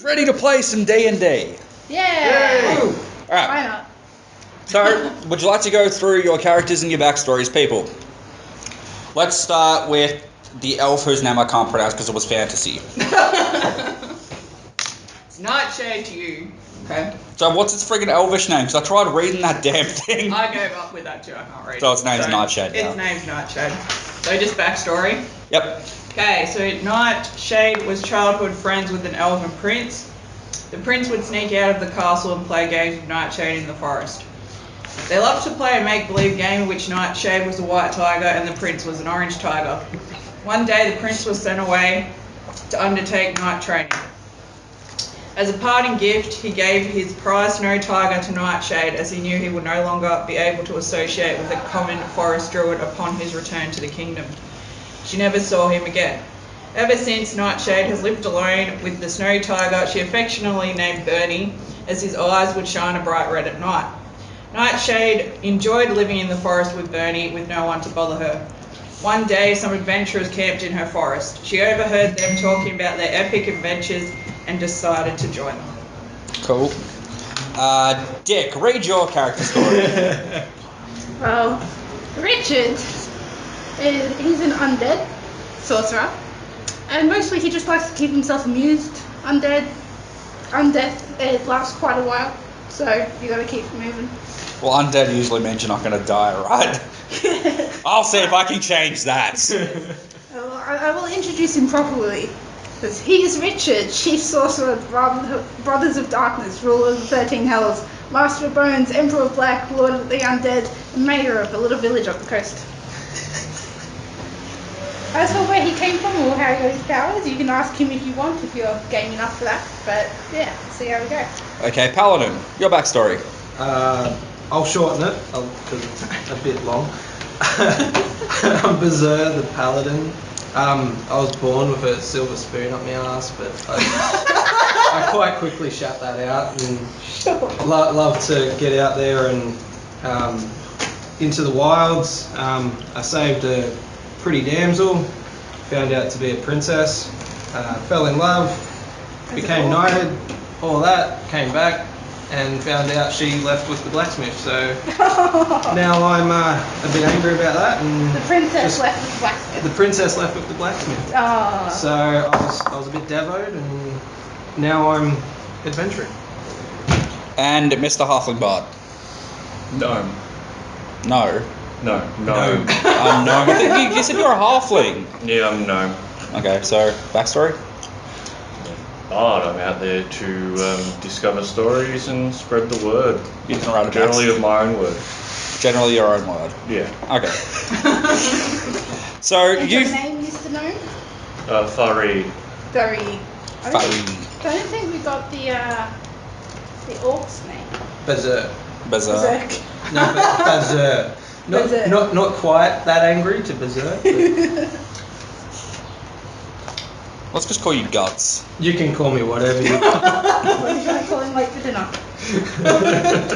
Ready to play some D&D. Yeah. All right. Why not? So, would you like to go through your characters and your backstories, people? Let's start with the elf whose name I can't pronounce because it was fantasy. It's not shade to you. Okay. So, what's its friggin' elvish name? Because I tried reading that damn thing. I gave up with that too. I can't read. So its name's Nightshade now. Its name's Nightshade. So just backstory. Yep. Okay, so Nightshade was childhood friends with an elven prince. The prince would sneak out of the castle and play games with Nightshade in the forest. They loved to play a make-believe game in which Nightshade was a white tiger and the prince was an orange tiger. One day the prince was sent away to undertake night training. As a parting gift, he gave his prized snow tiger to Nightshade as he knew he would no longer be able to associate with a common forest druid upon his return to the kingdom. She never saw him again. Ever since, Nightshade has lived alone with the snow tiger she affectionately named Bernie, as his eyes would shine a bright red at night. Nightshade enjoyed living in the forest with Bernie with no one to bother her. One day, some adventurers camped in her forest. She overheard them talking about their epic adventures and decided to join them. Cool. Dick, read your character story. Well, Richard, he's an undead sorcerer, and mostly he just likes to keep himself amused. Undeath, it lasts quite a while, so you gotta keep moving. Well, undead usually means you're not going to die, right? I'll see if I can change that. I will introduce him properly. Because he is Richard, Chief Sorcerer of Brothers of Darkness, Ruler of the 13 Hells, Master of Bones, Emperor of Black, Lord of the Undead, and Mayor of a little village up the coast. As for where he came from or how he got his powers, you can ask him if you want, if you're game enough for that. But yeah, see how we go. Okay, Paladin, your backstory. I'll shorten it because it's a bit long. I'm Berzer, the Paladin. I was born with a silver spoon up my ass, but I quite quickly shut that out and love to get out there and into the wilds. I saved a pretty damsel, found out to be a princess, fell in love, became knighted, all that, came back and found out she left with the blacksmith, so now I'm a bit angry about that. And The princess left with the blacksmith. the princess left with the blacksmith. Oh. So I was a bit devoed, and now I'm adventuring. And Mr. Halfling Bard. No. No. No. No. You said you're a halfling. Yeah, I'm no. Okay, so backstory? Bard, I'm out there to discover stories and spread the word. You can write a Generally of my own word. Generally your own word. Yeah. Okay. So And your you've... name, Mr. Gnome? Farid. Very. I Farid. don't think we got the orc's name. Berserk. Berserk. No, Berserk. Berserk. Not quite that angry to berserk. But Let's just call you Guts. you can call me whatever you want. What are you going to call him late for dinner?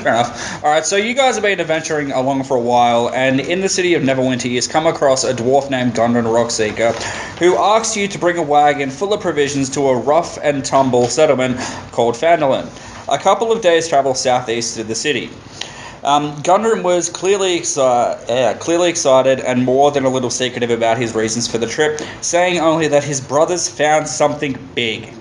Fair enough. Alright, so you guys have been adventuring along for a while, and in the city of Neverwinter you've come across a dwarf named Gundren Rockseeker, who asks you to bring a wagon full of provisions to a rough and tumble settlement called Phandalin, a couple of days' travel southeast of the city. Gundren was clearly excited and more than a little secretive about his reasons for the trip, saying only that his brothers found something big,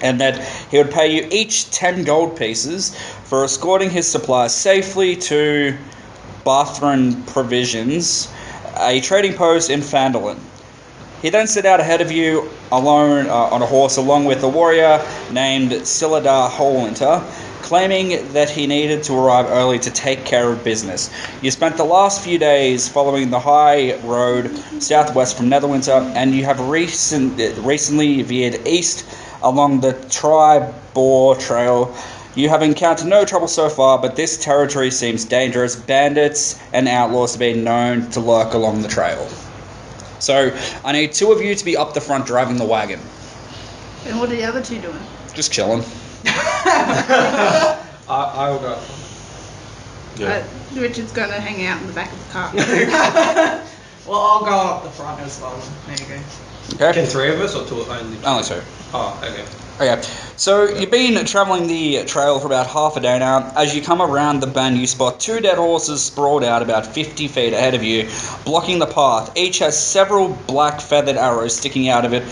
and that he would pay you each 10 gold pieces for escorting his supplies safely to Bathran Provisions, a trading post in Phandalin. He then set out ahead of you alone on a horse along with a warrior named Siladar Holwinter, claiming that he needed to arrive early to take care of business. You spent the last few days following the high road southwest from Neverwinter, and you have recently veered east along the Tri-Boar Trail. You have encountered no trouble so far, but this territory seems dangerous. Bandits and outlaws have been known to lurk along the trail. So, I need two of you to be up the front driving the wagon. And what are the other two doing? Just chilling. I will go. Yeah. Richard's going to hang out in the back of the car. Well, I'll go up the front as well. There you go. Okay. Can 3 of us or 2 only? Only 2. Oh, okay. Okay, so you've been travelling the trail for about half a day now. As you come around the bend, you spot 2 dead horses sprawled out about 50 feet ahead of you, blocking the path. Each has several black feathered arrows sticking out of it.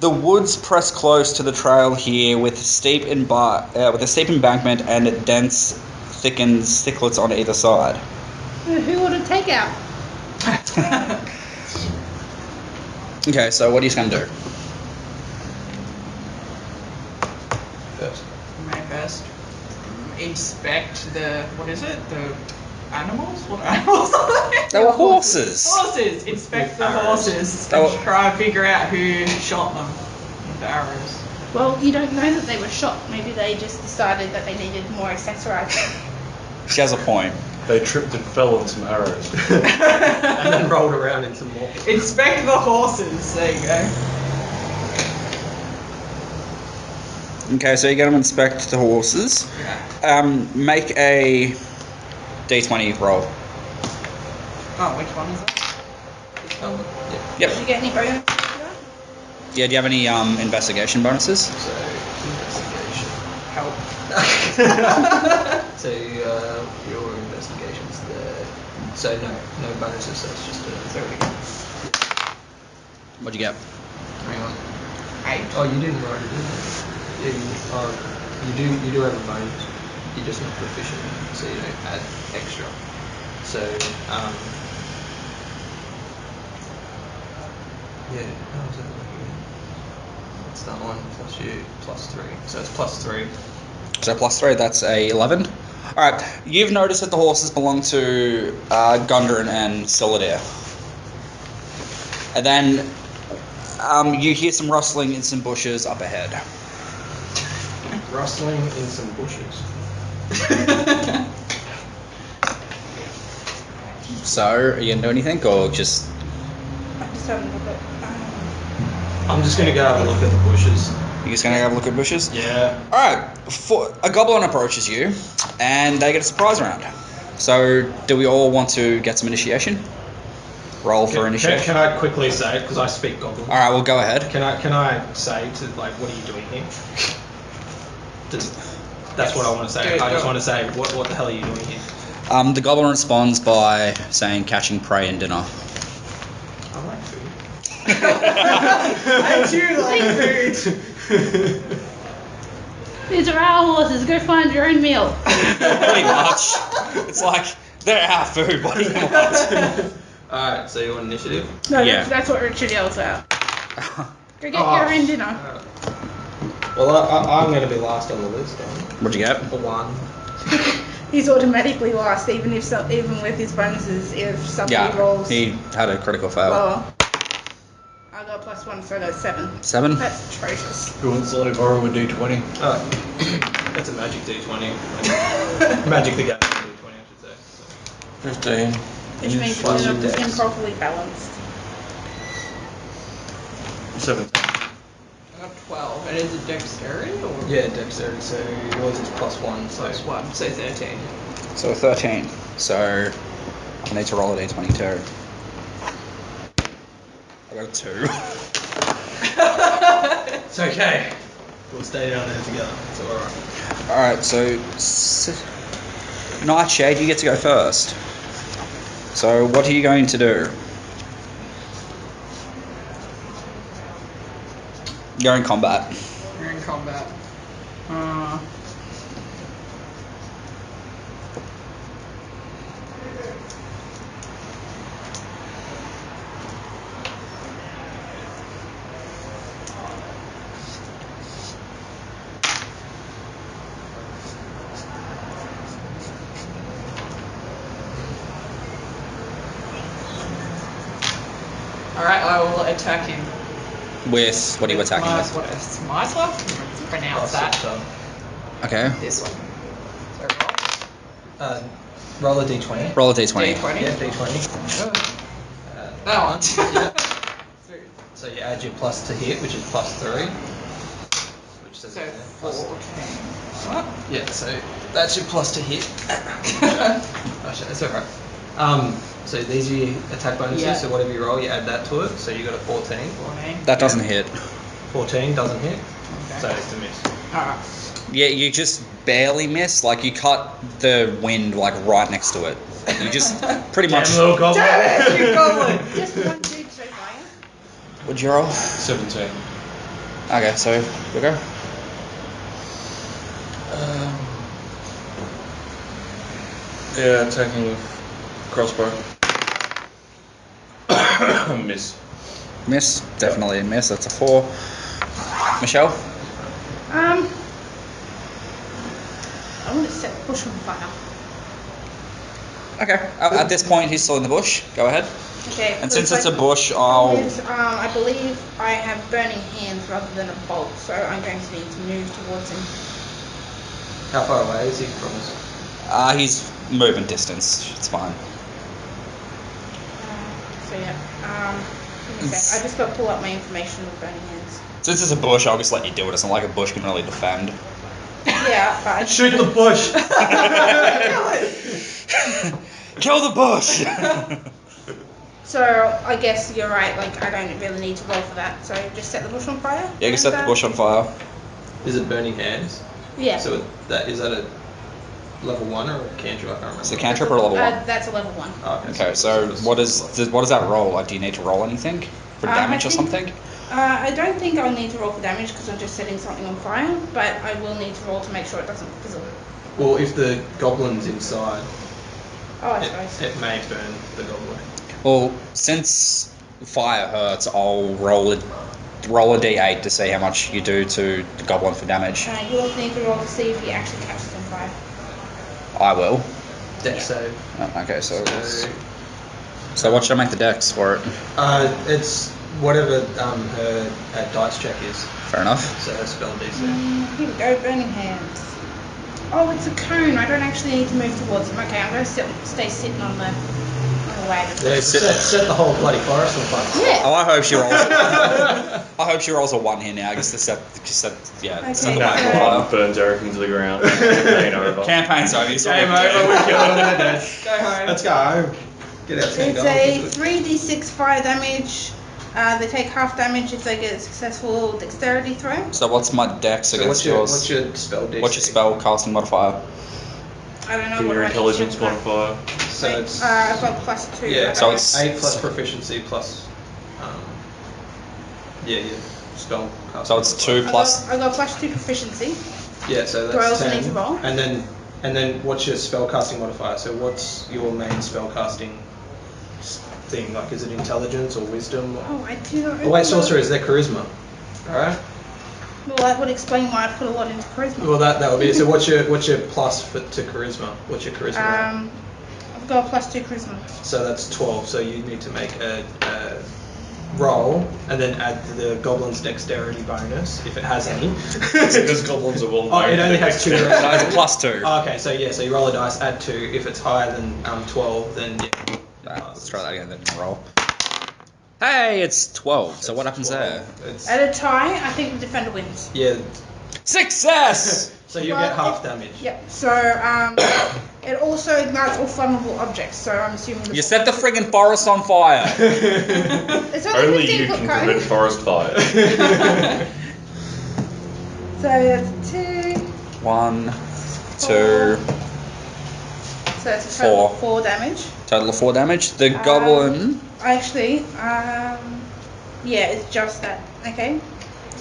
The woods press close to the trail here with a steep embankment and dense, thickened sticklets on either side. Who would it take out? Okay, so what are you going to do? First. My best. Inspect the, what is it? The animals? What animals are they? They were horses. Horses! Inspect the Arrows. horses. They were- And try and figure out who shot them with the arrows. Well, you don't know that they were shot. Maybe they just decided that they needed more accessorizing. She has a point. They tripped and fell on some arrows. And then rolled around in some more. Inspect the horses. There you go. Okay, so you're going to inspect the horses. Yeah. Make a d20 roll. Oh, which one is that? Yep. Did you get any bonus? Yeah, do you have any investigation bonuses? So, investigation. Help. So, your investigation's there. So, no bonuses, so it's just a. What'd you get? Hang on. 8. Oh, you didn't write it, did you? Yeah, you do have a bonus. You're just not proficient, so you don't add extra. So, yeah, how was that working? What's that one? Plus you, plus 3. So it's plus 3. So plus 3, that's a 11. Alright, you've noticed that the horses belong to Gundren and Solidaire. And then you hear some rustling in some bushes up ahead. Rustling in some bushes. So, are you going to do anything, or just... I'm just having a look at. I'm just gonna go have a look at the bushes. You just going to have a look at bushes? Yeah. Alright, a goblin approaches you, and they get a surprise round. So, do we all want to get some initiation? Roll for initiation. Can I quickly say, because I speak Goblin? Alright, well, go ahead. Can I say to, like, what are you doing here? That's what I want to say. Good, I just go. want to say, what the hell are you doing here? The goblin responds by saying catching prey and dinner. I like food. I do like food. These are our horses. Go find your own meal. Pretty much. It's like, they're our food, what do you want? Alright, so you want initiative? No, Yeah. that's what Richard yells out. Go get Oh. your own dinner. Well, I'm going to be last on the list, then. What'd you get? A 1. He's automatically lost, even with his bonuses. If somebody Yeah, rolls he had a critical fail. lower. I got +1, so that's 7. 7? That's atrocious. Who wants to let me borrow a d20? Oh, that's a magic d20. Magic the game d20, I should say. 15. Which means Plus it's your dex. improperly balanced. 17. I got 12. And is it dexterity or? Yeah, dexterity, so yours is +1, so. Plus 1, so 13. So 13. So I need to roll a d20 too. I got a 2. It's okay. We'll stay down there together. It's alright. Alright, so Nightshade, you get to go first. So what are you going to do? You're in combat. You're in combat. Alright, I will attack him. With what are you attacking with? Mysla? Pronounce that. Okay. This one. So Roll a d20. Roll a d20. D20. Yeah, d20. That one. So you add your plus to hit, which is +3. Which says So there. 14. What? Yeah, so that's your plus to hit. Actually, that's alright. So these are your attack bonuses. Yeah. So whatever you roll, you add that to it. So you got a 14. 14. That doesn't hit. 14 doesn't hit. Okay. So it's a miss. Alright. Yeah, you just barely miss. Like you cut the wind like right next to it. You just pretty much. Damn little goblin. Damn it, you goblin! Just one dude so far. Would you roll? 17. Okay, so you go. Yeah, attacking with crossbow. Miss. Miss, definitely a miss. That's a 4. Michelle. I want to set the bush on fire. Okay. At this point, he's still in the bush. Go ahead. Okay. And looks since it's a like- bush, I'll. I believe I have burning hands rather than a bolt, so I'm going to need to move towards him. How far away is he from us? He's moving distance. It's fine. So yeah. Give me a sec. I just got to pull up my information with burning hands. Since it's a bush, I'll just let you do it. It's not like a bush can really defend. Yeah, but I Shoot the bush. Kill the bush. So I guess you're right. Like I don't really need to roll for that. So just set the bush on fire. Yeah, you can set the bush on fire. Is it burning hands? Yeah. So is that a level 1 or a cantrip? I can't remember. It's a cantrip or a level 1? That's a level 1. Oh, Okay, so what does that roll? Like, do you need to roll anything for damage I or think- something? I don't think I'll need to roll for damage because I'm just setting something on fire, but I will need to roll to make sure it doesn't fizzle. Well, if the goblin's inside, Oh, I suppose. it may burn the goblin. Well, since fire hurts, I'll roll a d8 to see how much you do to the goblin for damage. You also need to roll to see if he actually catches on fire. I will. Dex save. Okay, so So, what should I make the dex for it? it's whatever her dice check is. Fair enough. So her spell DC. Here we go, burning hands. Oh, it's a cone. I don't actually need to move towards him. Okay, I'm going to stay sitting on the wagon. Yeah, set the whole bloody forest on fire. Yeah. Oh, I hope she rolls. I hope she rolls a 1 here now, just to set the Okay, wagon on so- fire. Burns Eric into the ground. Game over. Campaign's over. He's Game already over, we're killing them to death. Go home. Let's go home. Get out It's a 3d6 fire damage. They take half damage if they get a successful dexterity throw. So what's my dex So against what's yours? your spell DC? What's your spell casting modifier? I don't know Give what your my intelligence each is, but- modifier. So it's I've got +2. yeah. So it's- 8 plus proficiency plus yeah spell. So it's 2 plus. I got +2 proficiency. Yeah, so that's Do I also 10. need to roll? And then what's your spell casting modifier? So what's your main spell casting thing? Like, is it intelligence or wisdom? Or... Oh, I do not. Oh wait, sorcerer is their charisma. All right. Well, that would explain why I put a lot into charisma. Well, that would be. So what's your plus to charisma? What's your charisma? I've got a +2 charisma. So that's 12. So you need to make a roll and then add the goblin's dexterity bonus if it has any. Because goblins are well known. Oh, it only has 2. No, it's +2. Oh, okay, so yeah, so you roll a dice, add 2. If it's higher than 12, then yeah. Let's try that again. Then roll. Hey, it's 12. So what happens there? It's, At a tie, I think the defender wins. yeah, Success. so you Well, get half damage. Yep. So it also ignites all flammable objects. So I'm assuming. You set the friggin' forest on fire. It's only Only 15 you foot can cone. prevent forest fire. So that's 2. 1, 2, So it's a total of 4. 4 damage. Total of 4 damage. The goblin. Actually, yeah, it's just that. Okay.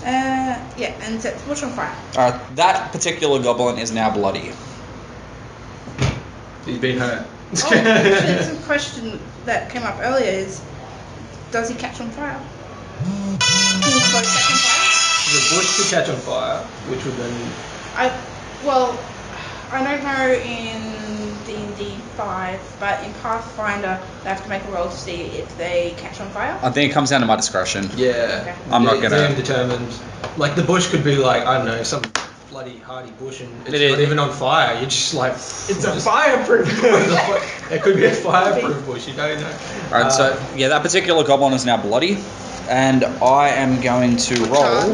Yeah, and set the bush on fire. That particular goblin is now bloody. He's been hurt. Oh, actually, it's a question that came up earlier is, does he catch on fire? Can he both catch on fire? The bush could catch on fire, which would then. Well, I don't know in D&D 5, but in Pathfinder, they have to make a roll to see if they catch on fire. I think it comes down to my discretion. Yeah. Okay. I'm not Yeah, gonna- DM determined. Like the bush could be like, I don't know, some bloody hardy bush and it's It is. not even on fire. You're just like, it's a fireproof bush. It could be a fireproof bush, you don't know. Alright, so yeah, that particular goblin is now bloody, and I am going to roll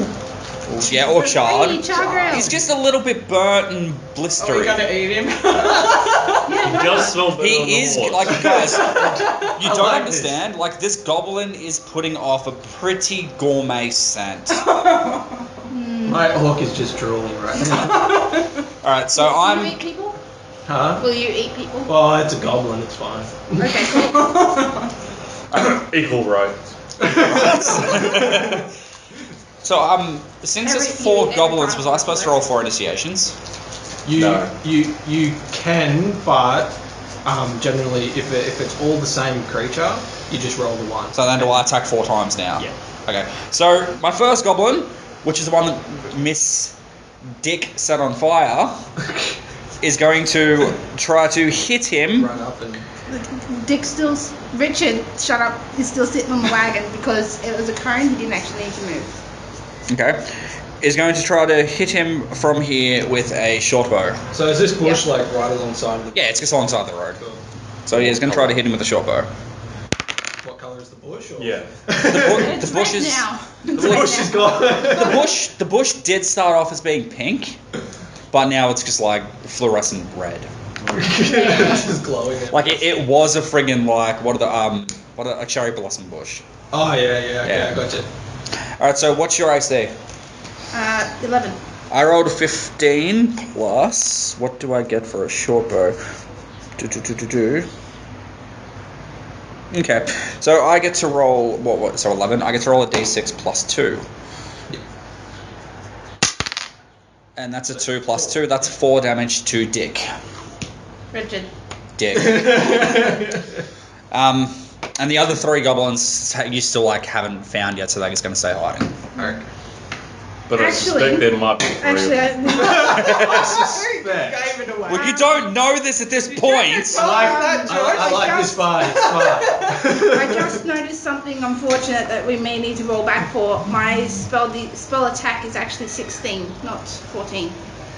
Yeah, or charred. Hey, char grilled. He's just a little bit burnt and Are we blistery. gonna eat him? Yeah, He does smell better on He the is horse. like, guys. You don't like understand. Like, this goblin is putting off a pretty gourmet scent. My orc is just drooling right now. All right, so Will you I'm. eat people? Huh? Will you eat people? Well, it's a goblin. It's fine. Okay, cool. Equal rights. So since Every it's 4 every goblins, time was I supposed to roll 4 initiations? You No. you can, but generally, if it's all the same creature, you just roll the one. So then do I attack 4 times now? Yeah. Okay. So my first goblin, which is the one that Miss Dick set on fire, is going to try to hit him. Run up and Dick still. Richard, shut up. He's still sitting on the wagon because it was a cone. He didn't actually need to move. Okay. Is going to try to hit him from here with a short bow. So is this bush like right alongside of the? Yeah, it's just alongside the road. Cool. So yeah, he's going to try to hit him with a short bow. What colour is the bush? Or? Yeah. It's The bush red is- now. The bush is gone. The bush did start off as being pink, but now it's just like fluorescent red. It's just glowing. Like it was a friggin' like what are a cherry blossom bush. Oh yeah, okay, Yeah. I gotcha. All right, so what's your AC? 11. I rolled a 15 plus. What do I get for a short bow? Okay, so I get to roll what? So 11. I get to roll a d6 plus 2. And that's a 2 plus 2. That's 4 damage to Dick. Richard. Dick. And the other 3 goblins you still like haven't found yet, so they're just going to stay hiding. Alright. But I Actually- suspect there might be 3 of Actually, them. I suspect. Gave it away. Well, you don't know this at this point. I like that, George. I like this part. It's smart. I just noticed something unfortunate that we may need to roll back for. My spell attack is actually 16, not 14.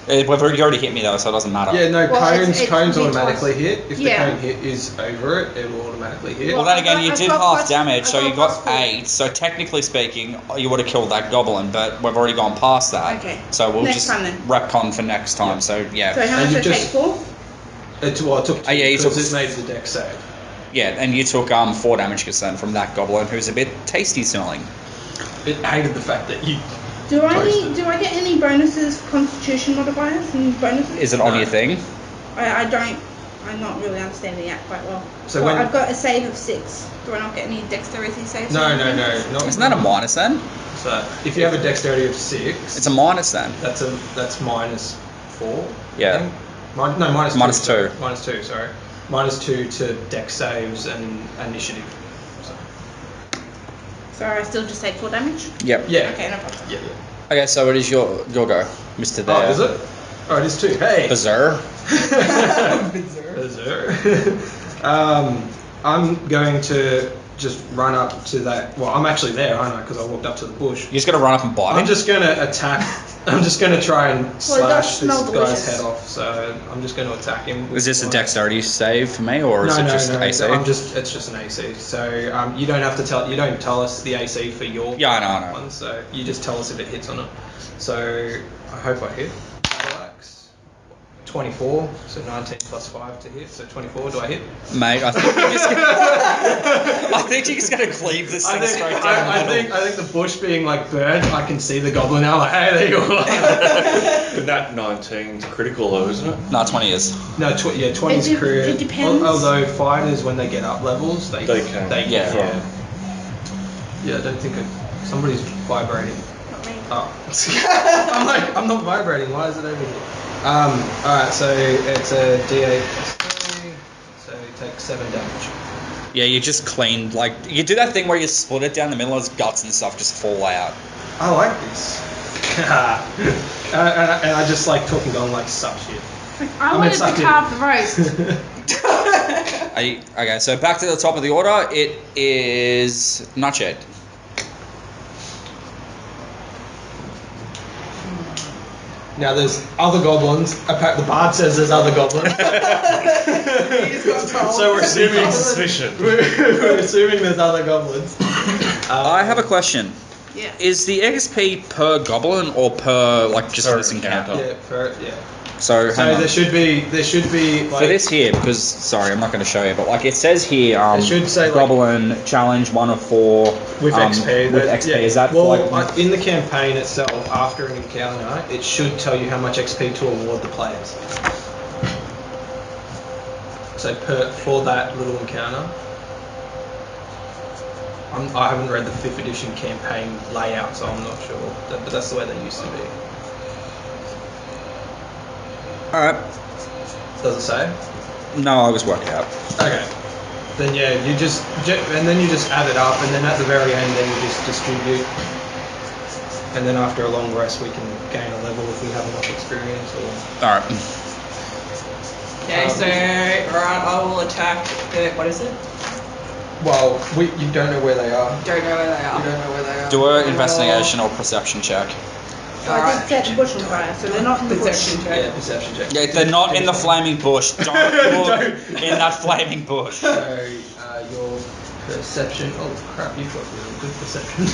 You already hit me though, so it doesn't matter. Yeah, no, Well, cones it's cones hit automatically twice. hit. If Yeah. the cone hit is over it, it will automatically hit. Well, then I again, got- you I did got half plus- damage, I so got you got plus 4. 8. So technically speaking, you would have killed that goblin, but we've already gone past that. Okay. So we'll Next just time then. retcon for next time. So yeah, So how And much you did I take? just- 4? It took Oh, yeah, you because took- it made the deck save. yeah, and you took 4 damage concern from that goblin, who's a bit tasty smelling. It hated the fact that you. Do I Toasted. do I get any bonuses, constitution modifiers and bonuses? Is it on No. your thing? I don't. I'm not really understanding that quite well. So So when- I've got a save of 6. Do I not get any dexterity saves? No, or no, anything? no. Not, Isn't that a minus then? So if you have a dexterity of 6, It's a minus then. that's minus 4. I Yeah. think. No, minus Minus 2. sorry. two. Minus 2. Sorry. Minus 2 to dex saves and initiative. So, So I still just take 4 damage? Yep. yeah. Okay, no problem. Yeah. Okay, so it is your go, Mr. There. Oh, is it? Oh, it is 2. Hey. Bizarre. Berserk. I'm going to just run up to that. Well, I'm actually there, aren't I? Because I walked up to the bush. You're just gonna run up and bite I'm him. just going to attack. I'm just going to try and does slash this smell guy's delicious. head off. So I'm just going to attack him. with Is this a my- dexterity save for me, or is No, it no, just no. AC? It's just an AC. So you don't have to tell. You don't tell us the AC for your Yeah, I know, I know. one. So you just tell us if it hits or not. So I hope I hit. Battle axe. 24. So 19 plus 5 to hit. So 24. Do I hit? Mate, I think you're just gonna, I think you're just gonna cleave this thing straight down I the middle. think the bush being like burnt, I can see the goblin now. Like, hey, there you are. Nat 19's critical though, isn't it? No, 20 is. No, 20 is It crit. depends. Although fighters, when they get up levels, they can. Yeah. Yeah, I don't think somebody's vibrating. Not me. Oh. I'm not vibrating. Why is it over here? Alright, so it's a D8 plus 3. So you take 7 damage. Yeah, you just cleaned, like, you do that thing where you split it down the middle, his guts and stuff just fall out. I like this. and I just like talking on like suck shit. I mean, wanted to suck it. carve the roast. Okay, so back to the top of the order, it is Nutshade. Now there's other goblins. The bard says there's other goblins. So we're assuming suspicion. We're assuming there's other goblins. I have a question. Yeah. Is the XP per goblin or per like just Per this encounter? encounter. Yeah. So, So hang on. there should be like For this here, because sorry, I'm not going to show you, but like it says here, It should say, like- goblin challenge 1 of 4 with XP. With that- XP, yeah. is that well like in the campaign itself? After an encounter, it should tell you how much XP to award the players. So for that little encounter, I haven't read the 5th edition campaign layout, so I'm not sure. But that's the way they used to be. all right? Does it say? No, I was working out. Okay. Then yeah, you just and then you just add it up, and then at the very end, then you just distribute. And then after a long rest, we can gain a level if we have enough experience. Or All right. Okay, so alright, I will attack the what is it? well, you don't know where they are. Don't know where they You are. don't know where they are. Do an investigation or perception check. So I did set bush on fire, so they're not in the bush. Perception check. Yeah, perception check. Yeah, if they're not in the flaming bush, don't look in that flaming bush. So your perception. Oh crap! You've got really good perception.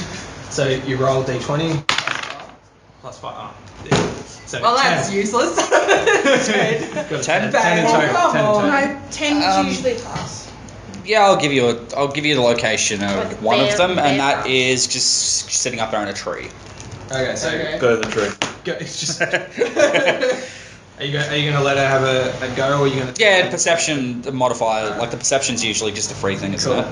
So you roll d20 plus 5. Yeah. So Well, that's 10. useless. Got a 10? 10 in Oh, total. come 10 in on. total. No, 10 Um, is usually pass. Yeah, I'll give you the location of Like one of bear- them, and bear that grass. is just sitting up there in a tree. Okay, so Okay. Go to the tree. it's just. Are you gonna let her have a go, or are you gonna? Yeah, perception modifier, like the perception's usually just a free thing, isn't Cool. it?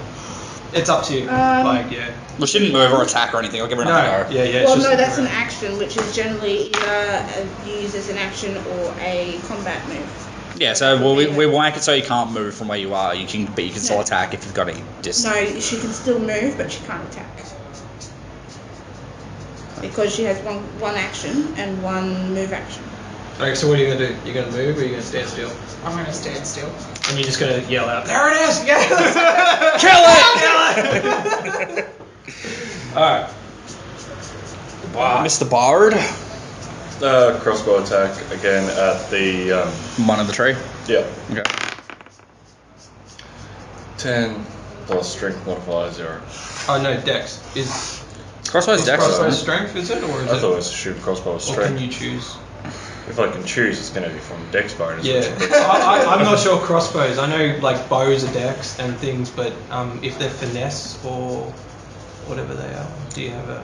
It's up to you. Um, yeah. We shouldn't move or attack or anything. I'll give her No. another go. Yeah. It's Well, just no, that's an action, which is generally either used as an action or a combat move. Yeah, so we wank it so you can't move from where you are. You can still Yeah. attack if you've got any distance. No, she can still move, but she can't attack. Because she has one action and one move action. Okay, so what are you gonna do? You're gonna move, or are you gonna stand still? I'm gonna stand still. And you're just gonna yell out, "There it is! Yes!" Kill it! All right. Mr. Bard. Crossbow attack again at the One of the tree. yeah. Okay. 10 plus strength modifier 0. Oh no, Dex is. Crossbow's Is dex. crossbow isn't it? strength? Is it, or is I it? thought it was shoot crossbow with Or strength. can you choose? If I can choose, it's going to be from Dex bonus. Yeah, which- I'm not sure crossbows. I know like bows are dex and things, but if they're finesse or whatever they are, do you have a?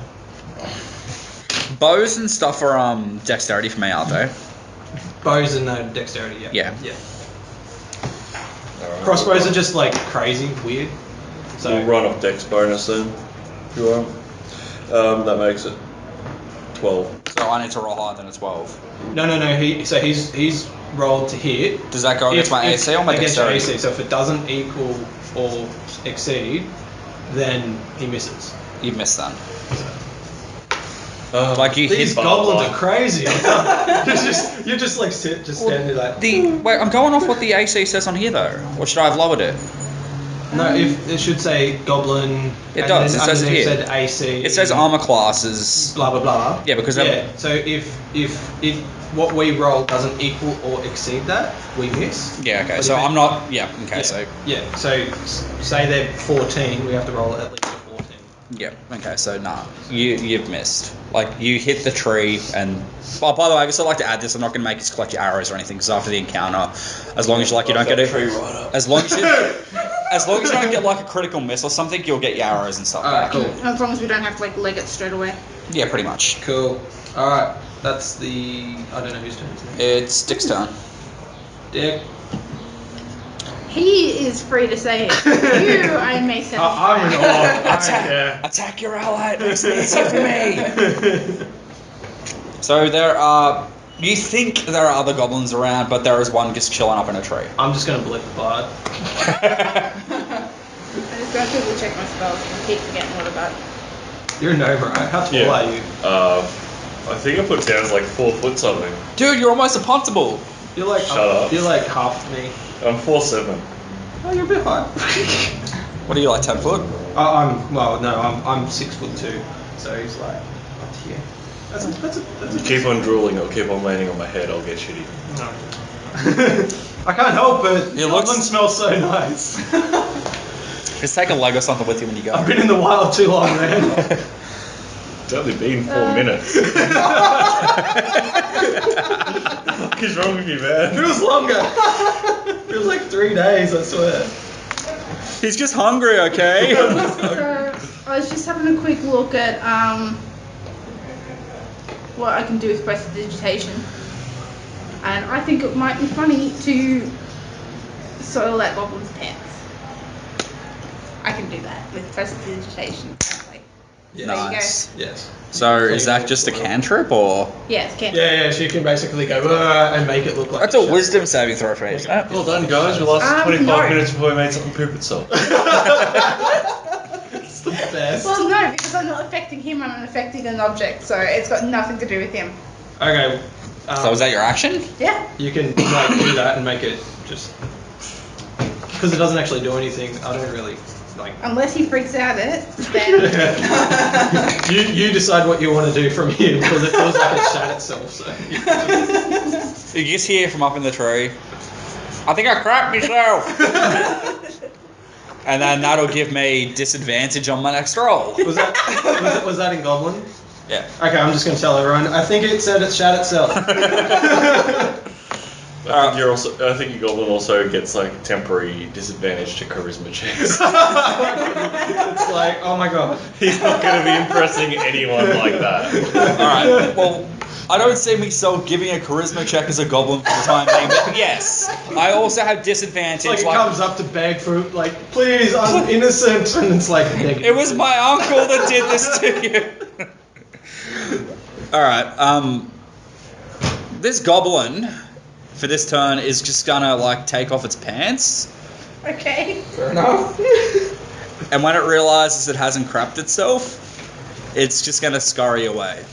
Bows and stuff are dexterity for me, aren't they? Bows and no dexterity. Yeah. Yeah. Yeah. Alright. Crossbows are just like crazy, weird. So So we'll run off Dex bonus then. If you want. That makes it 12. So I need to roll higher than a 12. no. He's rolled to hit. Does that go against my AC or my against your dexterity? AC. So if it doesn't equal or exceed, then he misses. You've missed then. Oh, Like you These hit. goblins are crazy. you're just like standing there like. Wait, I'm going off what the AC says on here though. Or should I have lowered it? No, if it should say goblin. It and does, then it says it underneath here. said AC. It says armor classes. Blah blah blah. Yeah, because So if what we roll doesn't equal or exceed that, we miss. Yeah, okay. But So if it- I'm not. Yeah, okay. Yeah. So Yeah. So say they're 14, we have to roll at least a 14. yeah, okay. So nah, you've missed. Like you hit the tree, and oh, by the way, I just like to add this. I'm not going to make you collect your arrows or anything because after the encounter, as long as you like, you don't get it. As long as you don't get like a critical miss or something, you'll get your arrows and stuff Alright, back. cool. As long as we don't have to like leg it straight away. Yeah, pretty much. Cool. All right. That's the. I don't know whose turn it's now. It's Dick's turn. Dick. He is free to say it. You, I may say. I'm in awe. I don't care. Attack your ally. It makes it easier for me. So there are. You think there are other goblins around, but there is one just chilling up in a tree. I'm just gonna blip the bard. I just gotta quickly check my spells and keep forgetting what about. You're a gnome, right? How tall Yeah. are you? I think I put down like 4 foot something. Dude, you're almost a puntable. You're like Shut up. You're like half me. I'm 4'7". Oh, you're a bit high. What are you like, 10 foot? I'm 6'2", so he's like up to here. That's You keep on drooling, it'll keep on landing on my head, I'll get shitty. No. I can't help it. It looks- Goblin smells so nice. Just take a leg or something with you when you go. I've been in the wild too long, man. It's only been 4 minutes. What is wrong with you, man? Feels longer. Feels like 3 days, I swear. He's just hungry, okay? So I was just having a quick look at what I can do with prestidigitation, and I think it might be funny to soil that goblin's pants. I can do that with prestidigitation. Apparently. Yeah. There you go. Nice. Yes. So is that just a cantrip or? Yes, can. Yeah, she can basically go and make it look like. That's a wisdom saving throw for me. Well done, guys. We lasted 25 no. minutes before we made something poop itself. It's the best. Well, no, because I'm not affecting him. I'm affecting an object, so it's got nothing to do with him. Okay. So is that your action? Yeah. You can like do that and make it just because it doesn't actually do anything. I don't really like. Unless he freaks out it, then you decide what you want to do from here because it feels like it shat itself. So. You just hear from up in the tree. I think I crapped myself. And then that'll give me disadvantage on my next roll. Was that in Goblin? Yeah. Okay, I'm just gonna tell everyone. I think it said it shat itself. I think your goblin also gets like temporary disadvantage to charisma checks. It's like, oh my god. He's not going to be impressing anyone like that. Alright, well, I don't see myself giving a charisma check as a goblin for the time being, but yes, I also have disadvantage. It's like it comes up to beg for like, please, I'm innocent, and it's like it was my uncle that did this to you. Alright, this goblin, for this turn, is just gonna, like, take off its pants. okay. Fair enough. And when it realizes it hasn't crapped itself, it's just gonna scurry away.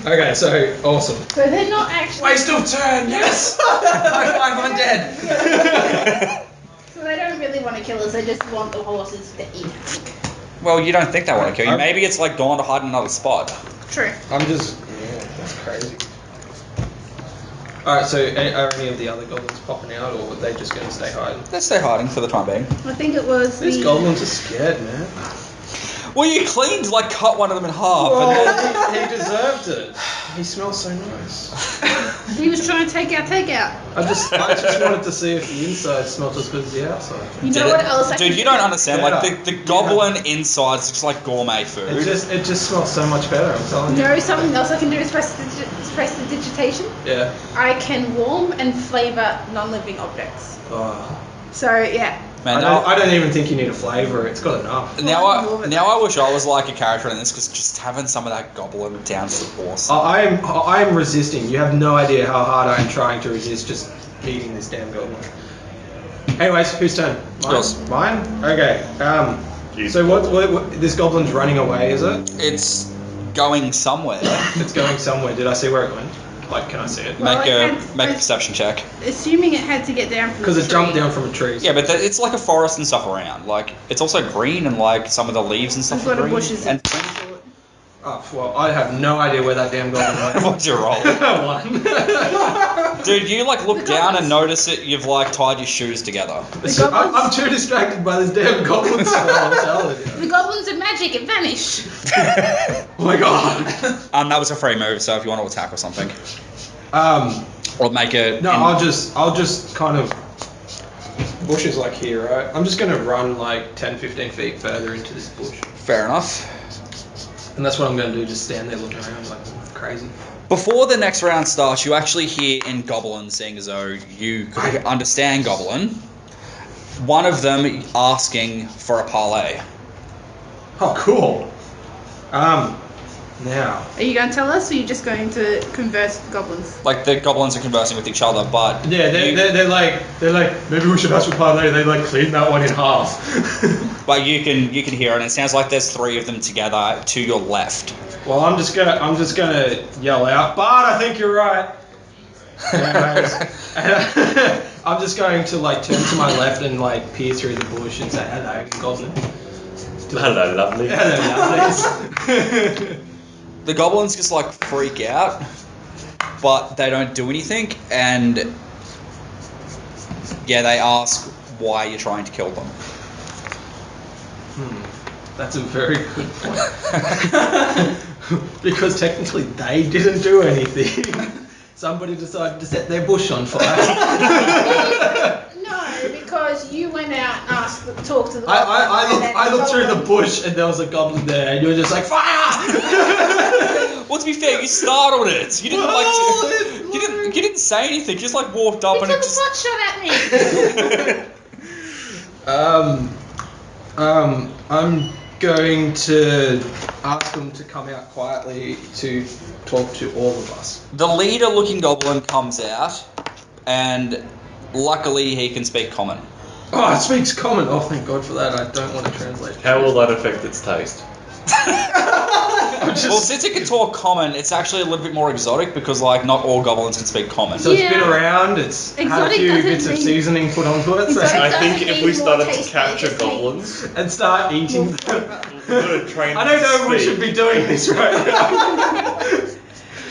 Okay, so awesome. So they're not actually. Waste of turn, yes! High five, I'm dead. So they don't really want to kill us. They just want the horses to eat. Well, you don't think they want to kill you. Maybe it's like gone to hide in another spot. True. I'm just, yeah, that's crazy. Alright, so are any of the other goblins popping out, or are they just going to stay hiding? Let's stay hiding for the time being. I think it was These the. goblins are scared, man. Well, you cleaned, like, cut one of them in half. And then... Well, he deserved it. He smells so nice. He was trying to take out. I just wanted to see if the inside smelled as good as the outside. You Did know it- what else? I Dude, can you do? don't understand. Like, Yeah. the goblin inside is just like gourmet food. It just smells so much better, I'm telling You you. know something else I can do is prestidigitation. Yeah. I can warm and flavour non-living objects. Oh. So yeah. Man, I don't even think you need a flavour. It's got enough. now I wish I was like a character in this, because just having some of that goblin down is awesome. I am resisting. You have no idea how hard I am trying to resist just eating this damn goblin. Anyways, whose turn? Mine? Yours. Mine? Okay. So what? This goblin's running away, is it? It's going somewhere. It's going somewhere. Did I see where it went? Like, can I see it? Well, Make it a had- perception check. Assuming it had to get down from. Because the it jumped tree. down from a tree. Yeah, but it's like a forest and stuff around. Like, it's also green, and like some of the leaves and stuff There's a are lot of green. bushes. And Oh, well, I have no idea where that damn goblin went. what's your roll? One. Dude, you like look The down and goblins. notice it. You've like tied your shoes together. I'm too distracted by this damn goblin smell, I'm telling you. The goblins of magic. It vanished. Oh my god. That was a free move. So if you want to attack or something, or make a No, I'll just kind of. Bush is like here, right? I'm just gonna run like 10-15 feet further into this bush. fair enough. And that's what I'm gonna do, just stand there looking around like crazy. Before the next round starts, you actually hear in Goblin, seeing as though you could understand Goblin, one of them asking for a parlay. Oh, cool. Now. Are you going to tell us, or are you just going to converse with the goblins? Like, the Goblins are conversing with each other, but... Yeah, they're like, maybe we should ask for parlay. They like clean that one in half. But you can hear it, and it sounds like there's three of them together to your left. Well, I'm just gonna yell out, Bart, I think you're right. Anyways, I'm just going to like turn to my left and like peer through the bush and say hello, goblin. Hello, lovely. Hello, lovelies. The Goblins just, like, freak out, but they don't do anything, and... yeah, they ask why you're trying to kill them. That's a very good point. because technically they didn't do anything. Somebody decided to set their bush on fire. No, because you went out and talked to the I looked through the bush and there was a goblin there, and you were just like, fire! Well, to be fair, you startled it. You didn't you didn't say anything. You just like walked up He and took it a just. pot shot at me. I'm going to ask them to come out quietly to talk to all of us. The leader-looking goblin comes out, and luckily he can speak common. Oh, it speaks common. Oh, thank God for that. I don't want to translate. How will that affect its taste? Well, since it can talk common, it's actually a little bit more exotic because, like, not all goblins can speak common. So it's been Yeah. around, it's had a Exotic few doesn't bits of mean- seasoning put onto it, so Exotic- I think doesn't if mean we more started to taste, capture it just means- goblins, and start eating them. we've got to train I don't know if we speak. should be doing this right now.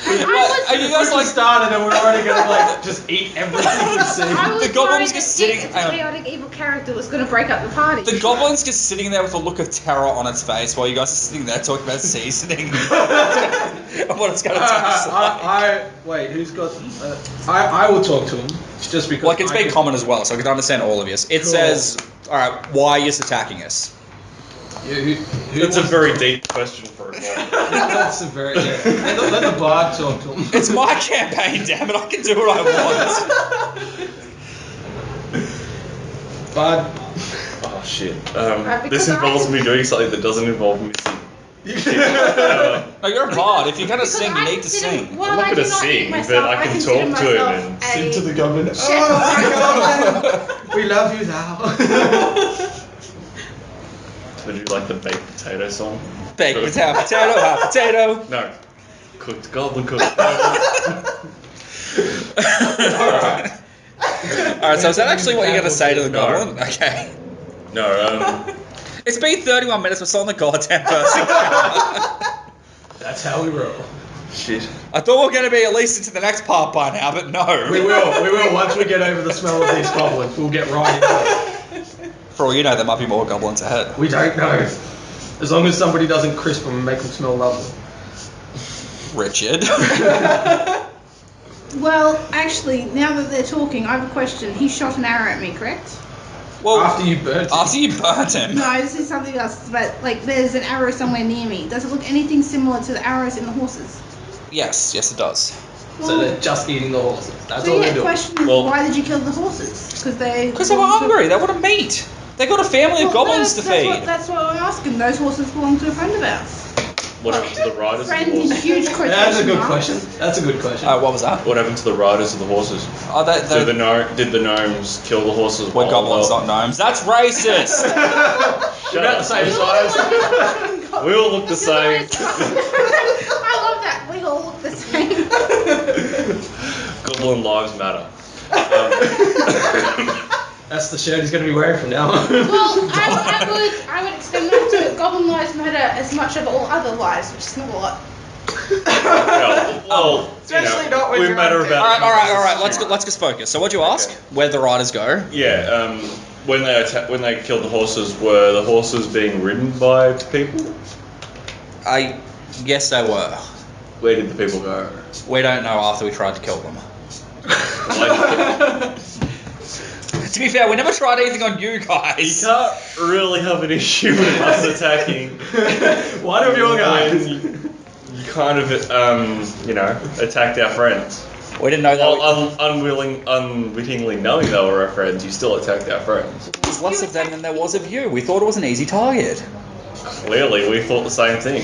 And I was, Are you guys like started and we're already gonna like just eat everything we see. I was the goblins worried just that sitting- Dick, hang the on. chaotic evil character, was going to break up the party. the goblin's just sitting there with a look of terror on its face while you guys are sitting there talking about seasoning and what it's going to taste like? Wait, who's got? I will talk to him just because. Well, it can speak common as well, so I can understand all of you. It Cool. says, all right, why are you attacking us? Who That's a wants- very deep question for a goblin. That's a very. Yeah. Let the bard talk to him. It's my campaign, damn it! I can do what I want. Bard. Oh shit. Because This involves me doing something that doesn't involve me singing. No, you're a bard. If you're gonna Because sing, I you need to consider- sing. While I'm not I do gonna not sing, eat myself, but I can consider talk to him myself and a sing to the goblin. chef. Oh my God! We love you now. Would you like the baked potato song? Baked potato, hot potato. No. Cooked goblin, cooked Alright, so is that actually what you're gonna say to the No. goblin? Okay. No, It's been 31 minutes, we're still on the goddamn person. That's how we roll. shit. I thought we were gonna be at least into the next part by now, but no. We will. Once we get over the smell of these goblins, we'll get right into it. For all you know, there might be more goblins ahead. We don't know. As long as somebody doesn't crisp them and make them smell lovely. Richard. Well, actually, now that they're talking, I have a question. He shot an arrow at me, correct? Well, After you burnt it. after you burnt him. No, this is something else. But like, there's an arrow somewhere near me. Does it look anything similar to the arrows in the horses? Yes, it does. So they're just eating the horses. That's So all yeah, they're the doing. question is, Well- why did you kill the horses? Because they Because they were hungry, they wanted meat. They got a family of goblins to feed. That's what I'm asking. Those horses belong to a friend of ours. What happened to the riders of Friend the in horses? huge quotation That's a good marks. question. That's a good question. What was that? What happened to the riders of the horses? Oh, Did the gnomes kill the horses? we're while- goblins, not gnomes. That's racist! Shut About up. the same size. We all look the same. I love that. We all look the same. Goblin lives matter. That's the shirt he's going to be wearing from now on. Well, I would extend that to goblin lives matter as much of all other lives, which is not a lot. Well, Especially not when we you're matter on about. All right. Let's just focus. So, what'd you ask? Okay. Where'd the riders go? Yeah. When they killed the horses, were the horses being ridden by people? I guess they were. Where did the people go? We don't know after we tried to kill them. Like, To be fair, we never tried anything on you you guys. can't really have an issue with us attacking. One of your guys. when You kind of, attacked our friends. We didn't know that. Well, unwittingly knowing they were our friends, you still attacked our friends. There was less of them than there was of you. We thought it was an easy target. Clearly, we thought the same thing.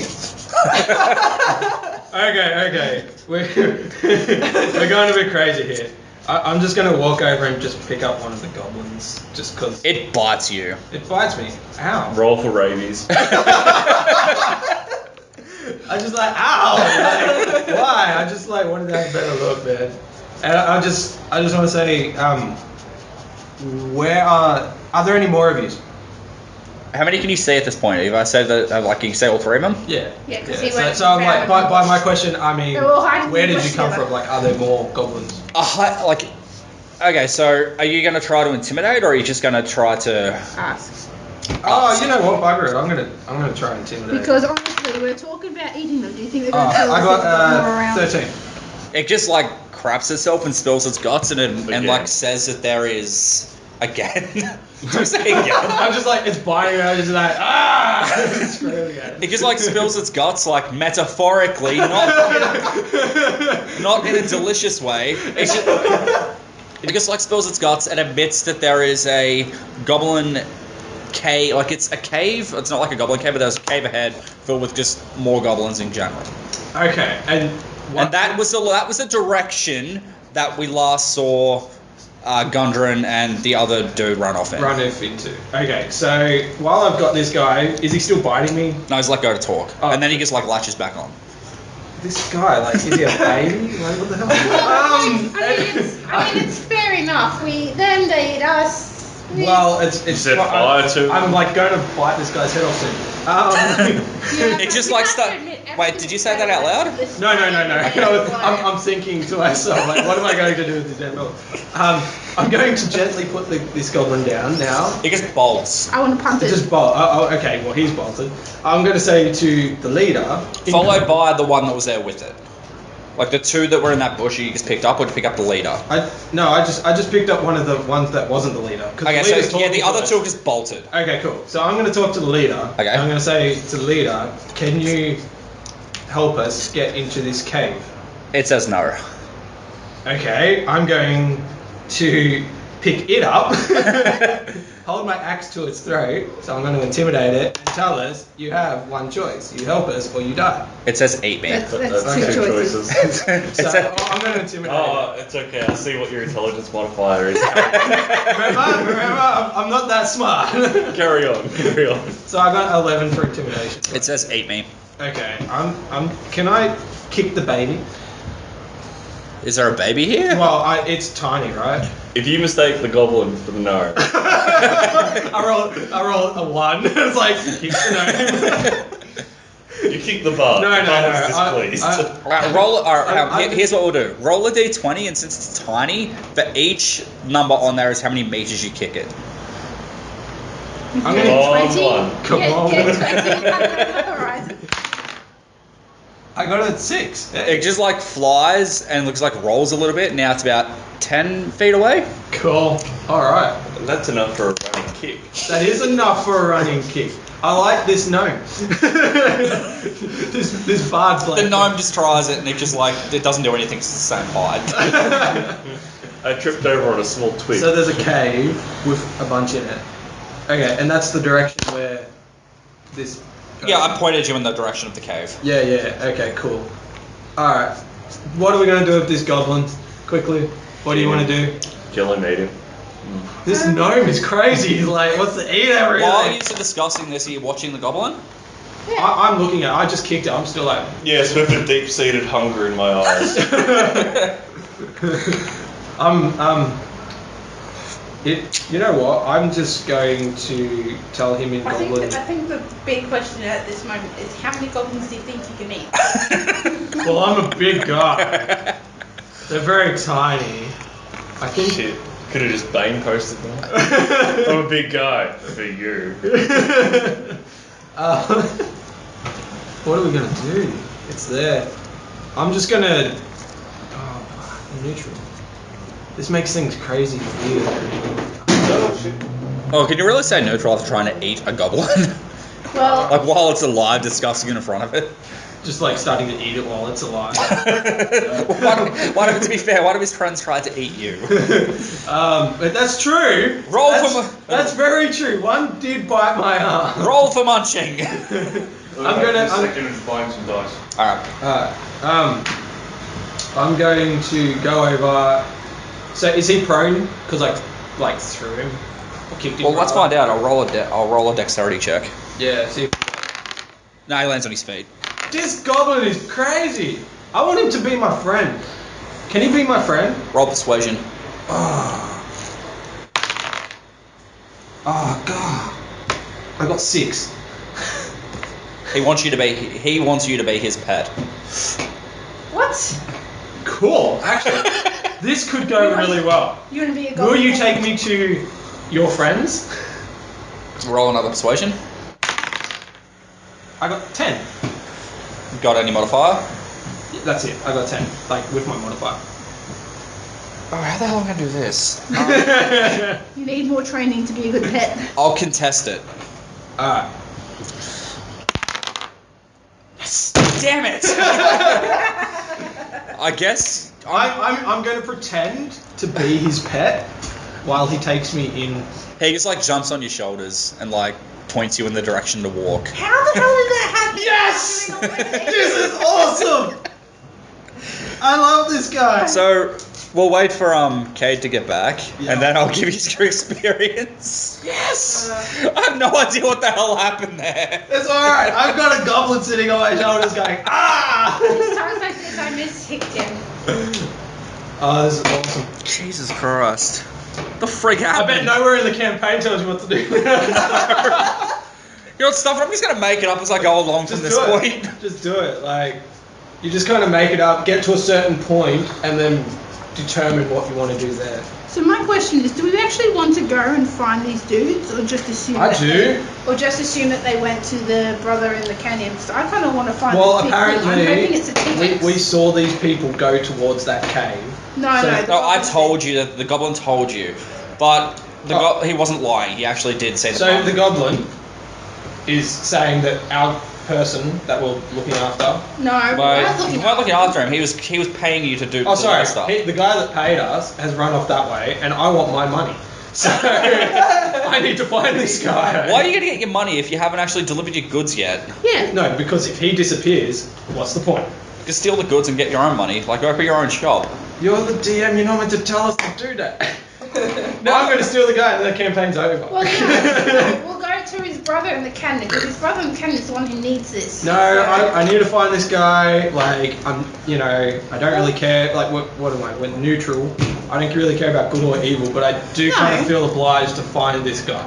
Okay. We're going a bit crazy here. I'm just going to walk over and just pick up one of the goblins. Just because It bites you. it bites me. Ow. Roll for rabies. I just like, ow! Like, why? I just like wanted to have a better look, man. And I just want to say, where are there any more of you? How many can you see at this point? If I said that, can you say all three of them? Yeah. Yeah, 'cause he So, went so I'm like, down. by my question, I mean, They're all hiding where in the did you bush come together. from? Like, are there more goblins? Okay, so are you going to try to intimidate, or are you just going to try to... Ask. Oh, you know what? Bugger it. I'm gonna try and intimidate. Because honestly, we're talking about eating them. Do you think they're Oh, going to tell I us if there's more got around? 13. It just like craps itself and spills its guts and Again. like says that there is again. Do you say again? I'm just like, it's biting out, just like, it's screaming at It just like spills its guts like metaphorically, not in a delicious way. It just like spills its guts and admits that there is a goblin cave. Like it's a cave. It's not like a goblin cave, but there's a cave ahead filled with just more goblins in general. Okay, and what? And that was the direction that we last saw Gundren and the other dude run off in. Run off into. Okay, so while I've got this guy, is he still biting me? No, he's let go to talk, Oh. and then he just like latches back on. This guy, like, is he a baby? Like, what the hell? I mean, it's fair enough. Them, they eat us. Well, it's. You said fire too? I'm like going to bite this guy's head off soon. It just like Wait, did you say that out loud? No. I'm thinking to myself, like, what am I going to do with this dead dog? I'm going to gently put this goblin down now. He just bolts. I want to punt it. Just bolt. Oh, okay. Well, he's bolted. I'm going to say to the leader. Followed by the one that was there with it. Like the two that were in that bush, you just picked up, or did you pick up the leader? I just picked up one of the ones that wasn't the leader. 'Cause Okay, the leader's so yeah, talking the to other us. two just bolted. Okay, cool. So I'm going to talk to the leader. Okay. I'm going to say to the leader, can you help us get into this cave? It says no. Okay, I'm going to pick it up, hold my axe to its throat, so I'm going to intimidate it and tell us you have one choice. You help us or you die. It says eat me. That's Okay. two choices. It So says- I'm going to intimidate Oh, it's okay. I see what your intelligence modifier is. it. Remember, I'm not that smart. Carry on. So I got 11 for intimidation. It says eat me. Okay, can I kick the baby? Is there a baby here? Well, it's tiny, right? If you mistake the goblin for the gnome, I roll a 1. It's like, kick the gnome. you kick the bar. No, The bar is no. displeased. Alright, roll it. Alright, I'm- here's what we'll do. Roll a d20, and since it's tiny, for each number on there is how many meters you kick it. I'm Come gonna, on, 20. one. Come on. Get 20. Alright. I got it at 6. It just like flies and looks like rolls a little bit. Now it's about 10 feet away. Cool. Alright. That's enough for a running kick. That is enough for a running kick. I like this gnome. this bard The blade. gnome just tries it, and it just like it doesn't do anything. It's the same height. I tripped over on a small twig. So there's a cave with a bunch in it. Okay, and that's the direction where this. Yeah, I pointed you in the direction of the cave. Yeah. Okay, cool. Alright. What are we going to do with this goblin? Quickly. What do you want to do? Kill him, eat him. This gnome is crazy. He's like, what's to eat everything? While you're discussing this, are you watching the goblin? I'm looking at it. I just kicked it. I'm still like. Yes, with a deep-seated hunger in my eyes. You know what? I'm just going to tell him in I Goblin. think the big question at this moment is how many goblins do you think you can eat? Well, I'm a big guy. They're very tiny. I think. Shit. Could have just Bane posted that. I'm a big guy. For you. What are we gonna do? It's there. I'm just gonna. Oh, neutral. This makes things crazy weird. Oh, can you really say neutral after trying to eat a goblin? Well, Like while it's alive, disgusting in front of it. Just like starting to eat it while it's alive. To be fair, one of his friends tried to eat you. But that's true. Roll That's very true. One did bite my arm. Roll for munching. I'm second and find some dice. Alright. I'm going to go over. So is he prone? Because like threw him or kicked him. Well, let's rather? find out. I'll roll a dexterity check. Yeah. See. No, he lands on his feet. This goblin is crazy. I want him to be my friend. Can he be my friend? Roll persuasion. Oh god. I got 6. He wants you to be his pet. what? Cool. Actually, this could go really well. You want to be a Will goblin? you take me to your friends? Roll another persuasion. I got 10. Got any modifier? That's it. I got 10. Like with my modifier. Oh, how the hell am I going to do this? You need more training to be a good pet. I'll contest it. Alright. Damn it! I guess. I'm going to pretend to be his pet while he takes me in. He just like jumps on your shoulders and like points you in the direction to walk. How the hell did that happen? Yes! This is awesome! I love this guy. So we'll wait for Cade to get back, Yeah. and then I'll give you your experience. Yes! I have no idea what the hell happened there. It's alright. I've got a goblin sitting on my shoulders going, ah! There's times like this I misticked him. Oh, this is awesome. Jesus Christ! The frig I happened? bet nowhere in the campaign tells you what to do. You know what, stuff? I'm just gonna make it up as I go along from this do point. it. Just do it. Like, you just kind of make it up, get to a certain point, and then determine what you want to do there. So my question is, do we actually want to go and find these dudes, or just assume? I that do. Or just assume that they went to the brother in the canyon? So I kind of want to find. Well, this big thing. I'm hoping apparently, it's a ticket. we saw these people go towards that cave. No, so- no. No, I told you that the goblin told you, but he wasn't lying. He actually did say the. So plan. the goblin is saying that our person that we're looking after. No, But we're you weren't looking after him. He was paying you to do Oh, all sorry. that stuff. The guy that paid us has run off that way, and I want my money. So I need to find this guy. Why are you going to get your money if you haven't actually delivered your goods yet? Yeah. No, because if he disappears, what's the point? Just steal the goods and get your own money. Like, open your own shop. You're the DM. You're not meant to tell us to do that. No, I'm going to steal the guy, and the campaign's over. Well, no, we'll go to his brother in the canyon, because his brother in the canyon is the one who needs this. No, So- I need to find this guy. Like, I don't really care. Like, what am I? We're neutral. I don't really care about good or evil, but I do kind No. of feel obliged to find this guy.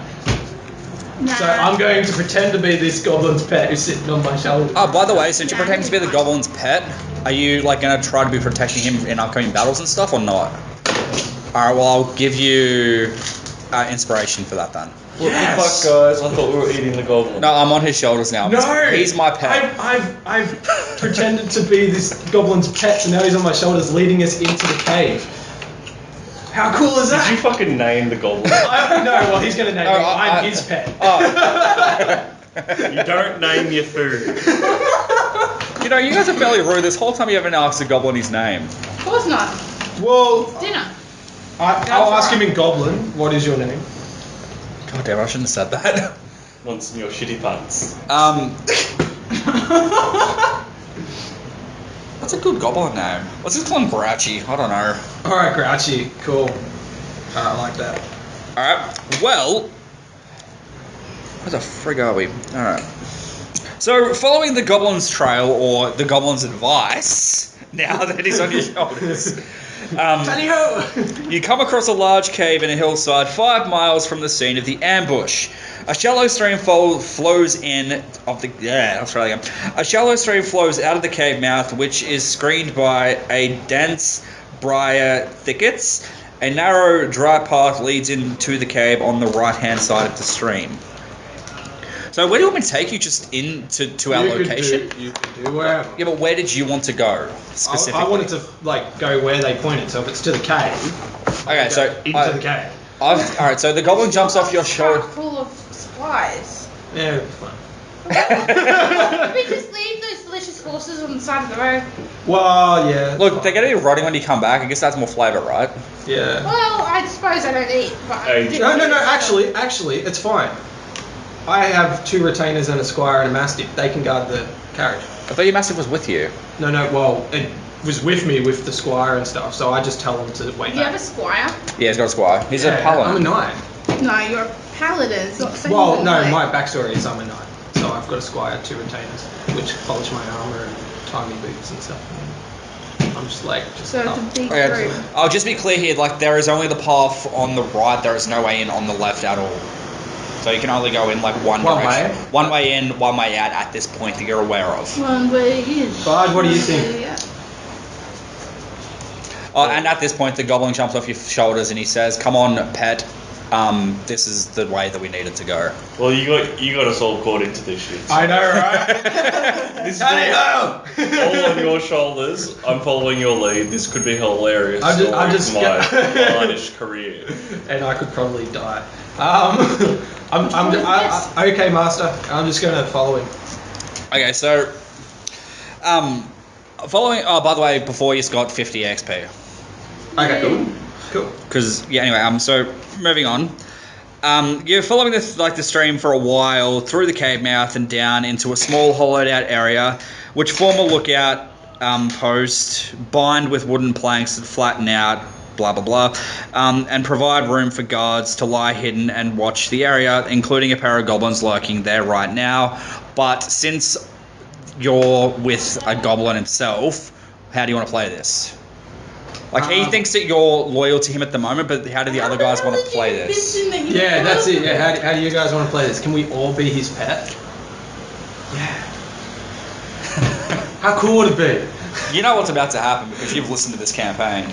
Nah. So I'm going to pretend to be this goblin's pet who's sitting on my shoulder. Oh, by the way, since you're pretending to be the goblin's pet, are you like going to try to be protecting him in upcoming battles and stuff, or not? Alright, well, I'll give you inspiration for that then. What the fuck, guys? I thought we were eating the goblin. No, I'm on his shoulders now. No, He's my pet. I've pretended to be this goblin's pet, so now he's on my shoulders, leading us into the cave. How cool is Did you that? fucking name the goblin? Well, he's gonna name No, me. I- I'm his pet. Oh. You don't name your food. You know, you guys are fairly rude. This whole time you haven't asked a goblin his name. Of course not. Well, Dinner. I'll ask him in Goblin. What is your name? God damn, I shouldn't have said that. Once in your shitty pants. What's a good goblin name? Let's just call him Grouchy. I don't know. All right, Grouchy. Cool. I like that. Alright, well... Where the frig are we? Alright. So, following the goblin's trail, or the goblin's advice, now that he's on your shoulders, Tally-ho! you come across a large cave in a hillside 5 miles from the scene of the ambush. A shallow stream flows in of the I'll try that again. A shallow stream flows out of the cave mouth, which is screened by a dense briar thickets. A narrow, dry path leads into the cave on the right-hand side of the stream. So, where do you want me to take you? Just to our location? You could do wherever. Yeah, but where did you want to go specifically? I wanted to go where they pointed. So if it's to the cave, Okay, so into the cave. all right. So the goblin jumps off your shoulder. Full of supplies. Yeah, it's fine. We just leave those delicious horses on the side of the road. Well, yeah. Look, they're gonna be rotting when you come back. I guess that's more flavour, right? Yeah. Well, I suppose I don't eat, but Hey. No. Actually, it's fine. I have 2 retainers and a squire and a mastiff. They can guard the carriage. I thought your mastiff was with you. No. Well, it was with me with the squire and stuff. So I just tell them to wait Do you have back. a squire? Yeah, he's got a squire. He's a I'm a paladin. knight. No, you're a paladin. It's not the same Well, thing, no, like- my backstory is I'm a knight. So I've got a squire, 2 retainers, which polish my armor and tie me boots and stuff. I'm just like, So it's a big Okay, group. I'll just be clear here. Like, there is only the path on the right. There is no way in on the left at all. So you can only go in like one One direction. way? One way in, one way out at this point that you're aware of. One way in. Bard, what do you one think? way out. And at this point, the goblin jumps off your shoulders and he says, "Come on, pet. this is the way that we needed to go. Well, you got us all caught into this shit. So I know, right? This is all on your shoulders. I'm following your lead. This could be hilarious. I'm just story for my Irish career. And I could probably die. Okay, Master. I'm just going to follow him. Okay, so following. Oh, by the way, before you got 50 XP. Okay, cool. Because anyway, so moving on. You're following the stream for a while through the cave mouth and down into a small hollowed out area, which form a lookout post, bind with wooden planks that flatten out, blah blah blah, and provide room for guards to lie hidden and watch the area, including a pair of goblins lurking there right now. But since you're with a goblin himself, how do you want to play this? Like, he thinks that you're loyal to him at the moment, but how do the other guys want to play this? Yeah, that's it. Yeah, how do you guys want to play this? Can we all be his pet? Yeah. How cool would it be? You know what's about to happen because you've listened to this campaign.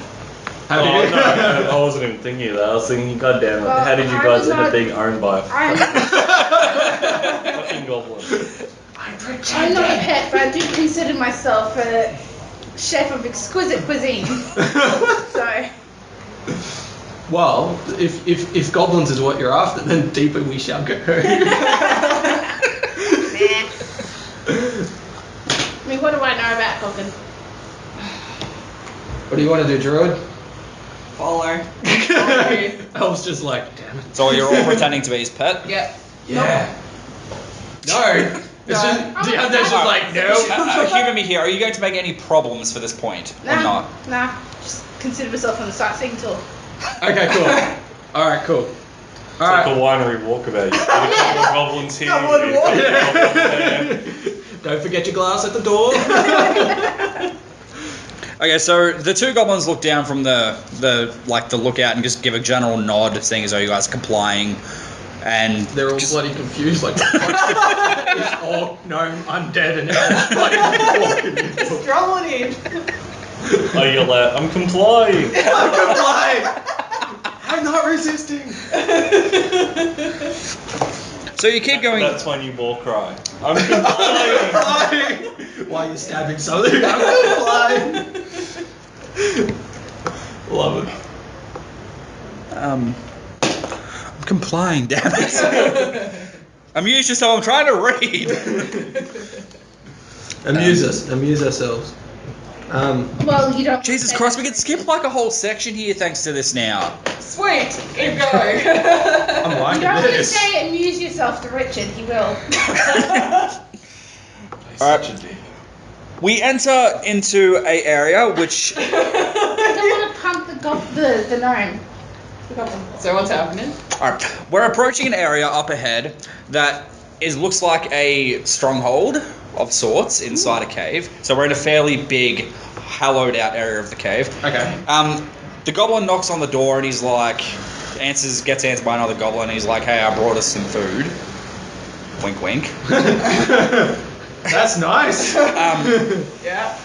How do Oh, you? no, I wasn't even thinking of that. I was thinking, God damn it, how did you guys end up being owned by a fucking goblin? I'm not a pet, but I do consider myself a chef of exquisite cuisine. So. Well, if goblins is what you're after, then deeper we shall go. Nah. I mean, what do I know about cooking? What do you want to do, Druid? Follow. I was just like, damn it. So you're all pretending to be his pet? Yep. Yeah. No. It's just, the other's just like, no. Humor me here. Are you going to make any problems for this point or not? Nah. Just consider myself on the sightseeing tour. Okay, cool. Alright, cool. It's like a winery walkabout. You got a couple of goblins here. Goblin you got a couple of goblins there. Don't forget your glass at the door. Okay, so the two goblins look down from the lookout and just give a general nod, seeing as though you guys are complying, and They're all bloody confused, like, what the fuck? It's all gnome, undead, and everyone's bloody walking in. Strolling in. I yell out, I'm complying. I'm complying! I'm not resisting! so you keep going. That's my new war cry. I'm complying. Why are you stabbing something? I'm complying! Love it. I'm complying, damn it. Amuse yourself. I'm trying to read. Amuse ourselves. Well, you don't. Jesus Christ, we can skip like a whole section here thanks to this now. Sweet. Keep going. I'm You don't liking want to this. say amuse yourself to Richard. He will. Alright. We enter into a area which I don't want to pump the gnome. The goblin. So what's happening? Alright, we're approaching an area up ahead that looks like a stronghold of sorts inside a cave. So we're in a fairly big, hollowed out area of the cave. Okay. The goblin knocks on the door and he's like, gets answered by another goblin. And he's like, hey, I brought us some food. Wink, wink. That's nice. Yeah.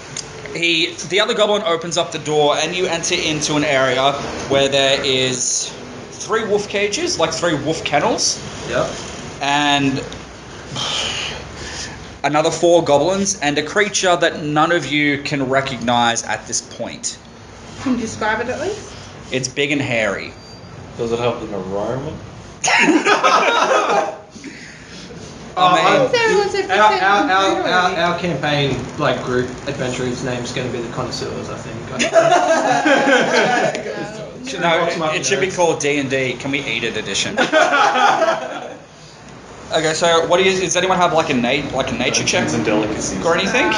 The other goblin opens up the door and you enter into an area where there is 3 wolf cages, like 3 wolf kennels. Yep. And another 4 goblins, and a creature that none of you can recognize at this point. Can you describe it at least? It's big and hairy. Does it have an aroma? Everyone's a Our campaign, like, group adventurers' name's going to be the Connoisseurs, I think. No, it should be called D&D. Can we eat it edition? Okay, so what does anyone have like a nature check It's a delicacy. or anything?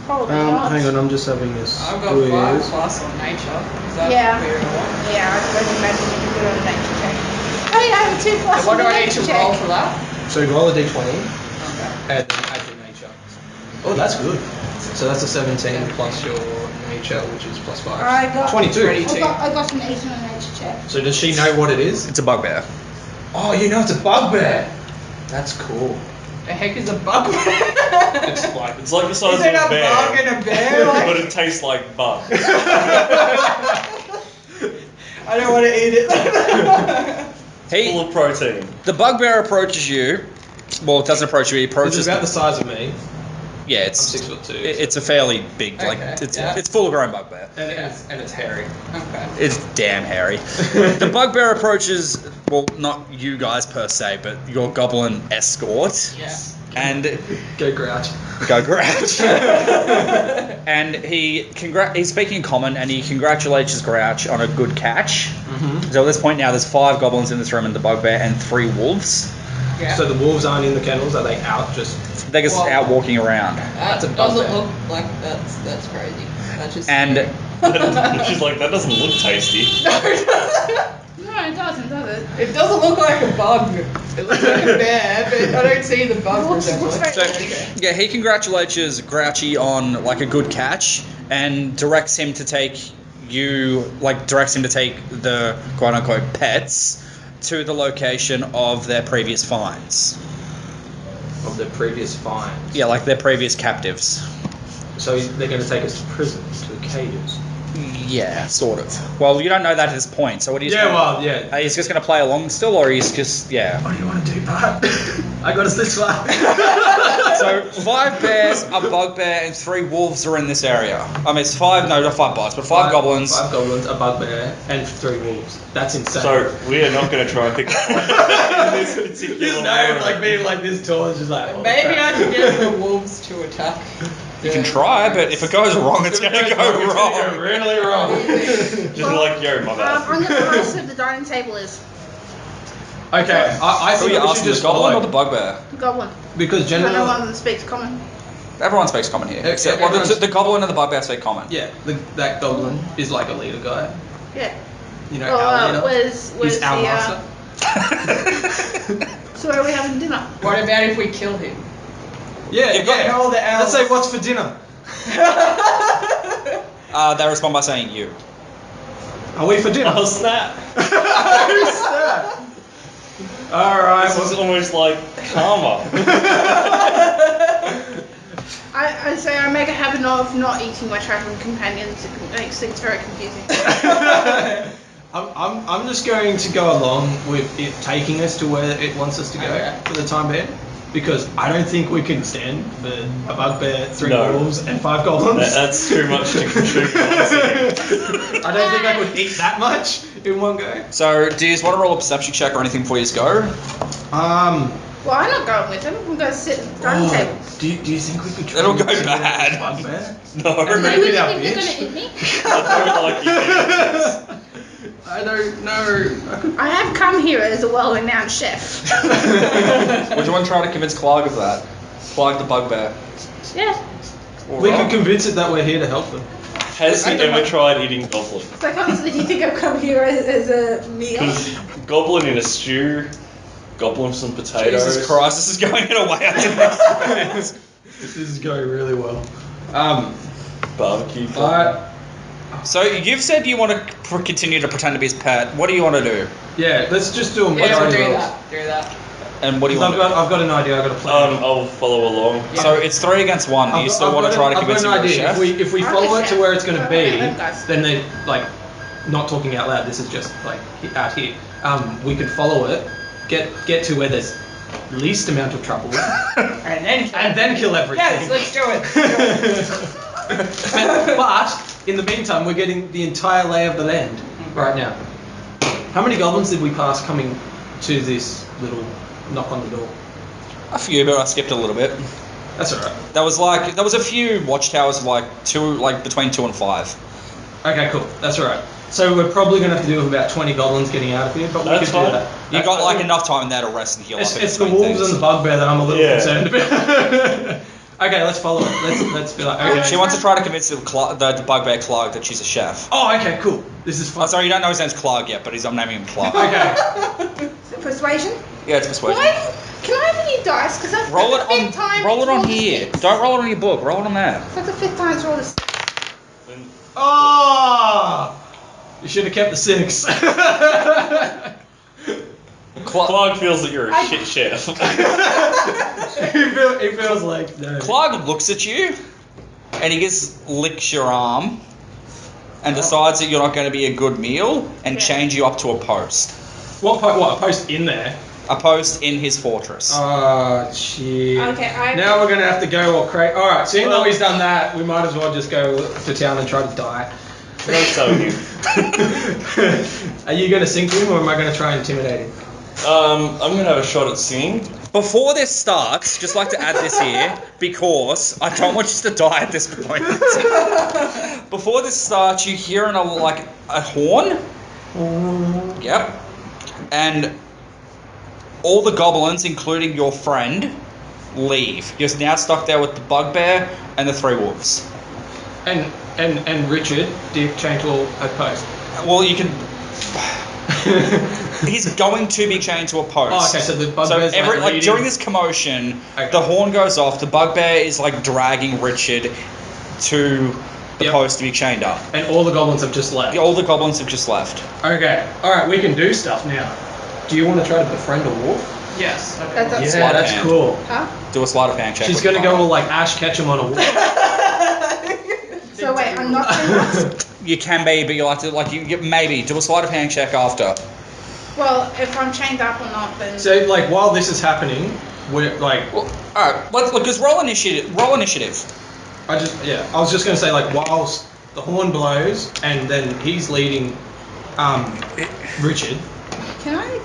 Probably not. Hang on, I'm just having this. I've got 5+ on nature. Is that Yeah. weird or what? Yeah, I would imagine you can do it on a nature check. Oh yeah, I have a 2+ So what on do the I need nature to check. roll for that? So roll a d20, Okay. and then add your nature. Oh, that's good. So that's a 17 plus your nature, which is +5. I got 22. I got an 8 on a nature check. So does she know what it is? It's a bugbear. Oh, you know it's a bugbear. That's cool. The heck is a bug? It's like It's like the size Is of it a a bear, bug and a bear? but Like, it tastes like bug. I don't want to eat it. Full of protein. The bugbear approaches you. Well, it doesn't approach you. He It's approaches. about the size of me. Yeah, I'm it's 6'2". it's a fairly big, like Okay, it's yeah. it's full grown bugbear. and it's hairy. Okay. It's damn hairy. The bugbear approaches, well, not you guys per se, but your goblin escort, Yeah. and Go Grouch. go Grouch. And he's speaking in common, and he congratulates Grouch on a good catch. Mm-hmm. So at this point now, there's 5 goblins in this room, and the bugbear, and 3 wolves. Yeah. So the wolves aren't in the kennels. Are they out? Just They're just Well- out walking around. That a doesn't bugbear. look like that's crazy. That's just And She's like, that doesn't look tasty. no, it doesn't. No, it doesn't, does it? It doesn't look like a bug. It looks like a bear, but I don't see the bug Looks resemblance. So, very- yeah, he congratulates Grouchy on like a good catch and directs him to take the quote unquote pets to the location of their previous finds. of the previous fine. Yeah, like their previous captives. So they're going to take us to prison, to the cages. Yeah, sort of. Well, you don't know that at this point, so what do you Yeah. He's just going to play along still, or he's just, yeah. What do you want to do, Pat? I got us this far. So 5 bears, a bugbear, and 3 wolves are in this area. I mean, it's 5, no, not 5 bugs, but 5 goblins. 5 goblins, a bugbear, and 3 wolves. That's insane. So we are not going to try and pick in this particular his name, room. like being like this tall, is just like. oh, Maybe crap. I can get the wolves to attack. You can try, but if it goes wrong, it's going to go It's gonna go wrong. really wrong. Just be like, yo, my bad. On the price of the dining table is Okay, I Who are think you we should asking, the just goblin or follow. the bugbear? the goblin. Because I generally. know one of them speaks common. Everyone speaks common here. Okay, Except, well, everyone's- the goblin and the bugbear speak common. Yeah, that goblin is like a leader guy. Yeah. You know, our leader. Where's He's our the master. so where are we having dinner? What about if we kill him? Yeah, You've got yeah. all the Let's elves. say, what's for dinner? They respond by saying you. Are we for dinner? Oh, snap. Who's that? Alright, This is almost like karma. I say I make a habit of not eating my traveling companions. It makes things very confusing. I'm just going to go along with it taking us to where it wants us to go Okay. for the time being. Because I don't think we can stand a bugbear, 3 No. wolves, and 5 goblins. That's too much to contribute. Honestly. I don't think I could eat that much in one go. So, do you just want to roll a perception check or anything before you just go? Well, I'm not going with them. I'm going to sit at the dining table. Do you think we could try It'll and go get rid of bad. this bugbear? No. And Maybe maybe you that think they're bitch. going to eat me? I don't like you. I don't know. I have come here as a well-renowned chef. Would you want to try to convince Clark of that? Clark the bugbear. Yeah. We could convince it that we're here to help them. Has he ever tried eating goblin? It's like, honestly, do you think I've come here as a meal? Because goblin in a stew, goblin with some potatoes. Jesus Christ, this is going in a way I didn't expect. This is going really well. Barbecue. So, you've said you want to continue to pretend to be his pet. What do you want to do? Yeah, let's just do a Yeah, we'll majority do rolls. that. Do that. And what do you I've want to do? got an idea. I've got a plan. I'll follow along. So, it's 3 against 1. Do you still want to try to convince him I've you're a got an idea. chef? If we I'm follow a it to chef. where it's going to be, Them guys. then they like not talking out loud. This is just like out here. We could follow it, get to where there's least amount of trouble, And then kill everything. Yes, let's do it. But in the meantime, we're getting the entire lay of the land right now. How many goblins did we pass coming to this little knock on the door? A few, but I skipped a little bit. That's alright. There was a few watchtowers of between 2 and 5. Okay, cool. That's alright. So we're probably going to have to deal with about 20 goblins getting out of here, but we That's could do fine. that. You got enough time there to rest and heal It's, up. it's the between wolves things. and the bugbear that I'm a little Yeah. concerned about. Okay, let's follow it. Let's be like, okay. She wants to try to convince the bugbear Clark that she's a chef. Oh, okay, cool. This is Oh, fun. sorry, you don't know his name's Clark yet, but I'm naming him Clark. Okay. Persuasion? Yeah, it's persuasion. Can I have any dice? Because that's Roll the it fifth on. time Roll it's it on rolled a here. six. Don't roll it on your book. Roll it on there. It's like the 5th time it's rolled a 6. Oh! You should have kept the 6. Clark feels that you're a shit chef. It feels like no. Clark looks at you, and he just licks your arm, and decides that you're not going to be a good meal, and Yeah. change you up to a post. What a post in there? A post in his fortress. Oh, shit. Okay, Now we're going to have to go all crazy. Alright, seeing though he's done that, we might as well just go to town and try to die. That's so new. Are you going to sink him or am I going to try and intimidate him? I'm gonna have a shot at singing. Before this starts, just like to add this here, because I don't want you to die at this point. Before this starts, you hear a horn. Yep. And all the goblins, including your friend, leave. You're now stuck there with the bugbear and the 3 wolves. And Richard did change to a post. Well, you can. He's going to be chained to a post. Oh, okay, so the bugbear's leading. during this commotion, Okay. the horn goes off. The bugbear is dragging Richard to the post to be chained up. And all the goblins have just left. All the goblins have just left. Okay, alright, we can do stuff now. Do you want to try to befriend a wolf? Yes. I do. That's Sleight of that's hand. cool. Huh? Do a sleight of hand check. She's with going to go Kyle. all like Ash Ketchum on a wolf. So wait, I'm not doing You can be, but you'll have to maybe do a sleight of hand check after. Well, if I'm chained up or not, then. So while this is happening, we're like, Well, all right. Let's look. Just roll initiative. Roll initiative. I was just going to say whilst the horn blows and then he's leading Richard. Can I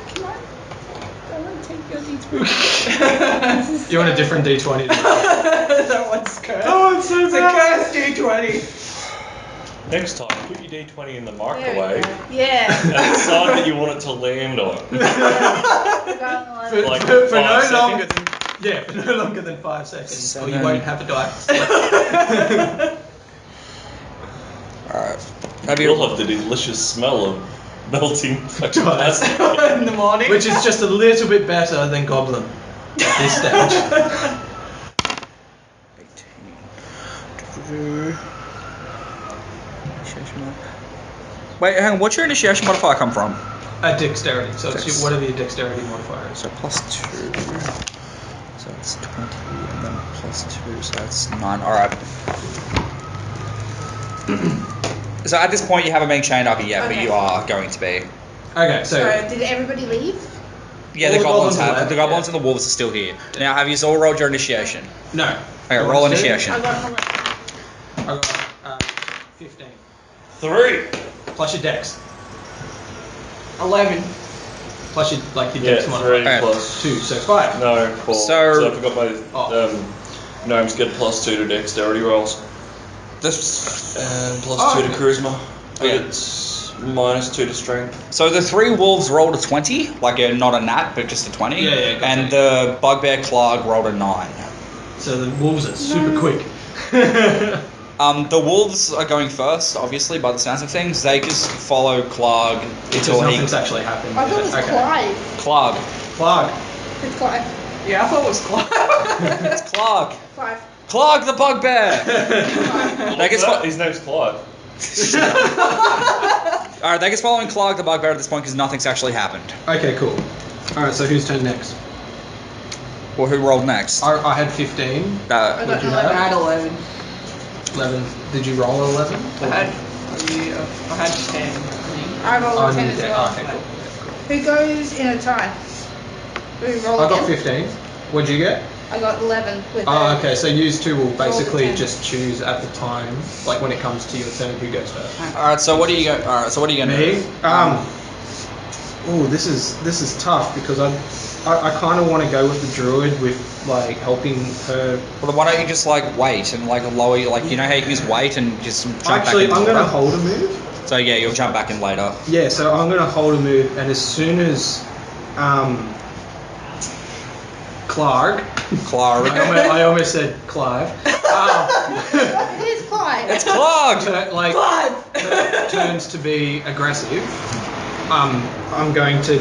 go and take your D20? You want a different D20? That one's cursed. Oh, it's so It's a cursed D20. Next time, put your D20 in the There we microwave go. Yeah. and decide that you want it to land on. For, Like for 5 no seconds? longer than for no longer than 5 seconds, or you won't have a dice. All right. Have You'll you? have the delicious smell of melting fucking Dice. plastic. In the morning. Which is just a little bit better than Goblin at this stage. 18. Wait, hang on. What's your initiation modifier come from? Dexterity. So it's whatever your dexterity modifier is. So +2. So it's 20, and then +2, so that's 9. Alright. So at this point, you haven't been chained up yet, but Okay. you are going to be. Okay, So, so did everybody leave? Yeah, All the the goblins goblins are have. left, The goblins yeah. and the wolves are still here. Now, have you all rolled your initiation? no. Okay, You roll want us to? initiation. I got 11. I got 15. 3. Plus your dex. 11. Plus your your Yeah, dex 3 modifier. Alright. plus. 2, so 5. No, 4. So- So I forgot my gnomes get +2 to dexterity rolls. This, And +2 Oh, to okay. charisma. But Yeah. it's -2 to strength. so the 3 wolves rolled a 20, not a nat, but just a 20. Yeah, got And 20. the bugbear Clark rolled a 9. So the wolves are super quick. The wolves are going first, obviously, by the sounds of things. They just follow Clark Because until he. nothing's actually happened. I thought it was Okay. Clive. Clark. Clark. It's Clive. Yeah, I thought it was Clive. It's Clark. Clive. Clark the bugbear! They guess No, his name's Clive. Alright, they guess following Clark the bugbear at this point because nothing's actually happened. Okay, cool. Alright, so whose turn next? Well, who rolled next? I had 15. I Uh, got What'd you 11. I had 11. 11. Did you roll 11? I had 10. I rolled Oh, a 10 you as did. well. Okay, cool. Who goes in a tie? Who rolled I got again? 15. What'd you get? I got 11 with Oh, a- okay. So you two will basically 10. just choose at the time, like when it comes to your turn, who goes first. Alright, so what are you going Alright, so what are you gonna Me? do? Oh, this is tough because I kind of want to go with the druid with like helping her. Well, why don't you just wait and lower you know how you can just wait and just jump Actually, back in I'm gonna water? hold a move. So yeah, you'll jump back in later. Yeah, so I'm gonna hold a move, and as soon as Clark, Clark. I almost said Clive. It is Clive. It's Clark! Turns to be aggressive. I'm going to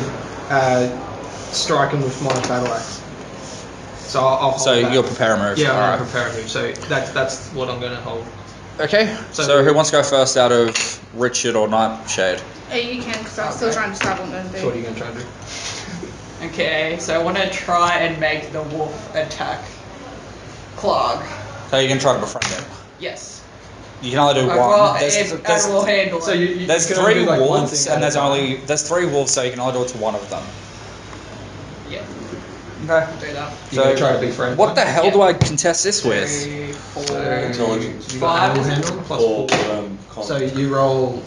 strike him with my battle axe. So I'll hold So that. you'll prepare a move. Yeah, I'm Alright. gonna prepare a move. So that's what I'm gonna hold. Okay, So- so who wants to go first out of Richard or Nightshade? You can, because I'm still trying to decide what I'm going to So what are do. you gonna try and do? Okay, so I want to try and make the wolf attack Clog. So you can try to befriend him. Yes. You can only do one. Well, There's Ed will handle So it. you there's can only three do, like, one wolves, thing and at a time. there's 3 wolves, so you can only do it to one of them. Yeah, Okay. do that. You gonna try to be friendly. What the hell do I contest this with? 3, 4, So, Intelligence. You got 5, animal is it? handling plus Or 4. con. So you roll.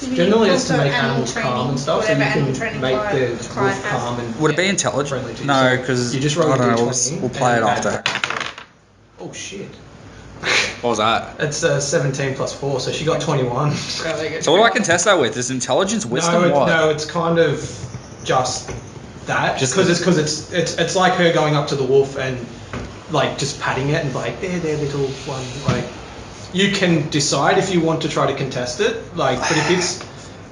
You Generally, it's to also make animal animals calm training, and stuff, so you whatever animal can training make the client wolf has. calm and Would it be yeah, intelligent? friendly to you. No, So because you just roll I don't know. a We'll, d20 we'll play it and add after. that. Oh shit! What was that? It's 17 plus 4, so she got 21. Really good. So what do I contest that with? Is intelligence, wisdom, what? No, it's kind of just that. Just Because it's like her going up to the wolf and like just patting it and like there, little one. Like you can decide if you want to try to contest it. Like, but if it's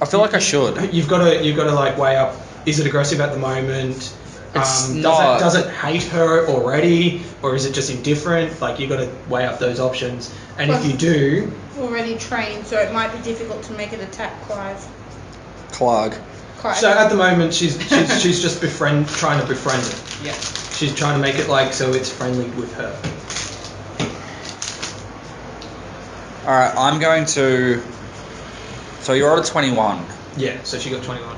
I feel like I should. You've got to like weigh up. Is it aggressive at the moment? It's not. Does it hate her already, or is it just indifferent? Like you got to weigh up those options. And if you do, Already trained, so it might be difficult to make it attack Clive. Clog. Clive. so at the moment she's just trying to befriend it. Yeah. She's trying to make it like so it's friendly with her. Alright, I'm going to. So you're at a 21. Yeah. So she got 21.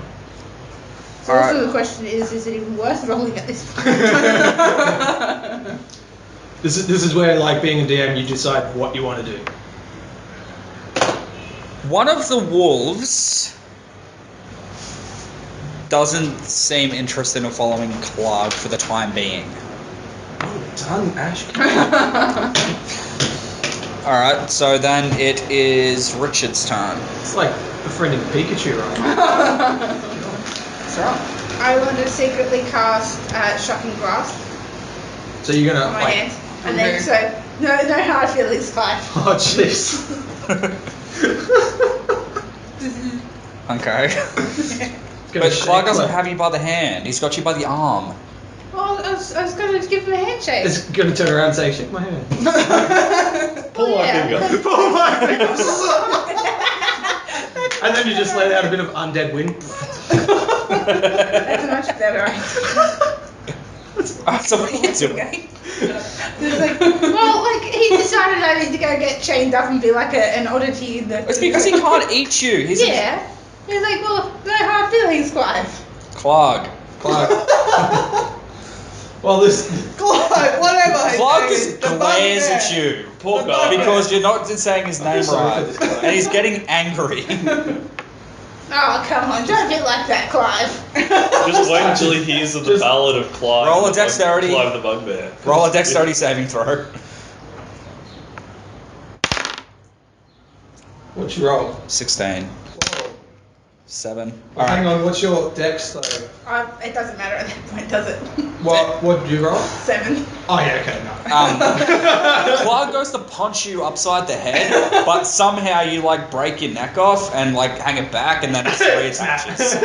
So Alright. also the question is it even worth rolling at this point? This is where like being a DM you decide what you want to do. One of the wolves doesn't seem interested in following Clark for the time being. Done, Ash. Alright, so then it is Richard's turn. It's like befriending Pikachu, right? So, I want to secretly cast Shocking Grasp So you're on gonna my like. hand. And then, Okay. so, no hard feelings, Clive. Oh jeez. Okay. Gonna But shake Clark doesn't like- have you by the hand, he's got you by the arm. Well, I was going to give him a handshake. It's gonna turn around and say, "Shake my hand." Pull my finger. Oh my goodness. And then you just let out a bit of undead wind. That's a much better idea. So what are you doing? It's like, well, like, he decided I need to go get chained up and be like an oddity in the... It's because he can't eat you. He's Yeah. He's like, well, no hard feelings, Clive. Clark. Clark. Well, this. Clive, whatever. Clark just glares at you. Poor guy. Because you're not saying his name sorry right. for this guy. And he's getting angry. Oh, come on, don't be like that, Clive. Just wait until he hears of the Just ballad of Clive. roll a the dexterity. Clive the Bugbear. Roll a dexterity saving throw. What'd you roll? 16. 7. Well, hang Alright. on. What's your dex though? It doesn't matter at that point, does it? What did you roll? 7. Oh yeah. Okay. No. Clark goes to punch you upside the head, but somehow you like break your neck off and like hang it back, and then it's reattaches.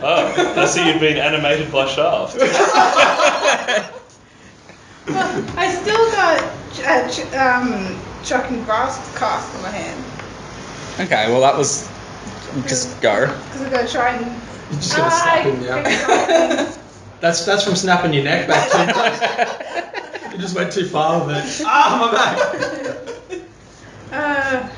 Oh, I see you've been animated by Shaft. Well, I still got Shocking Grasp cast on my hand. Okay, well that was just go. Because I'm going to try and... You're just gonna slap him down. That's from snapping your neck back too much. You just went too far with it. Ah, my back.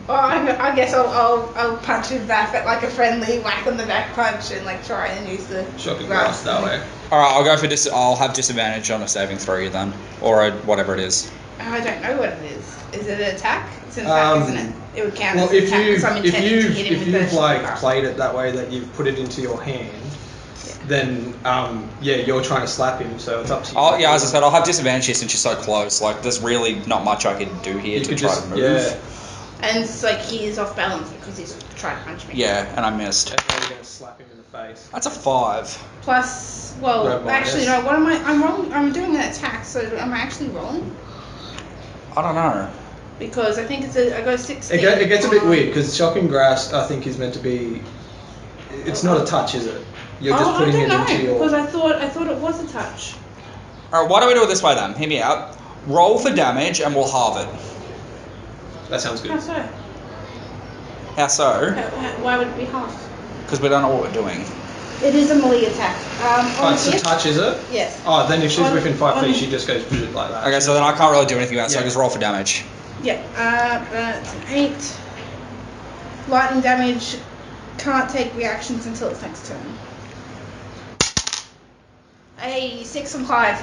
Well, I guess I'll punch him back at like a friendly whack on the back punch and like try and use the Shocking grasp grass that way. Alright, I'll go for I'll have disadvantage on a saving throw then. Or whatever it is. Oh, I don't know what it is. Is it an attack? It's an attack, isn't it? It would count Well, as an if attack because I'm intending to hit him you've with the like shocking grasp. played it that way that you've put it into your hand, then yeah, you're trying to slap him, so it's up to you. Oh yeah, as I said, I'll have disadvantage here since you're so close. Like, there's really not much I can do here you to could try just to move. yeah. And it's like he is off balance because he's trying to punch me. Yeah, and I missed. And then you're gonna slap him in the face. That's a 5. Plus, well, Red minus. actually, no. What am I? I'm rolling. I'm doing an attack. So am I actually rolling? I don't know. Because I think I go 16. It gets a bit weird because shocking grass I think is meant to be. It's not a touch, is it? You're just putting it into your. because I thought it was a touch. Alright, why don't we do it this way then? Hear me out. Roll for damage and we'll halve it. That sounds How good. so? How so? Why would it be half? Because we don't know what we're doing. It is a melee attack. Oh, it's a hit? touch, is it? Yes. Oh, then if she's On- within 5 on- feet, she just goes like that. Okay, so then I can't really do anything about it, so I Yeah. just roll for damage. Yeah, that's an 8. Lightning damage, can't take reactions until its next turn. A 6 on Clive.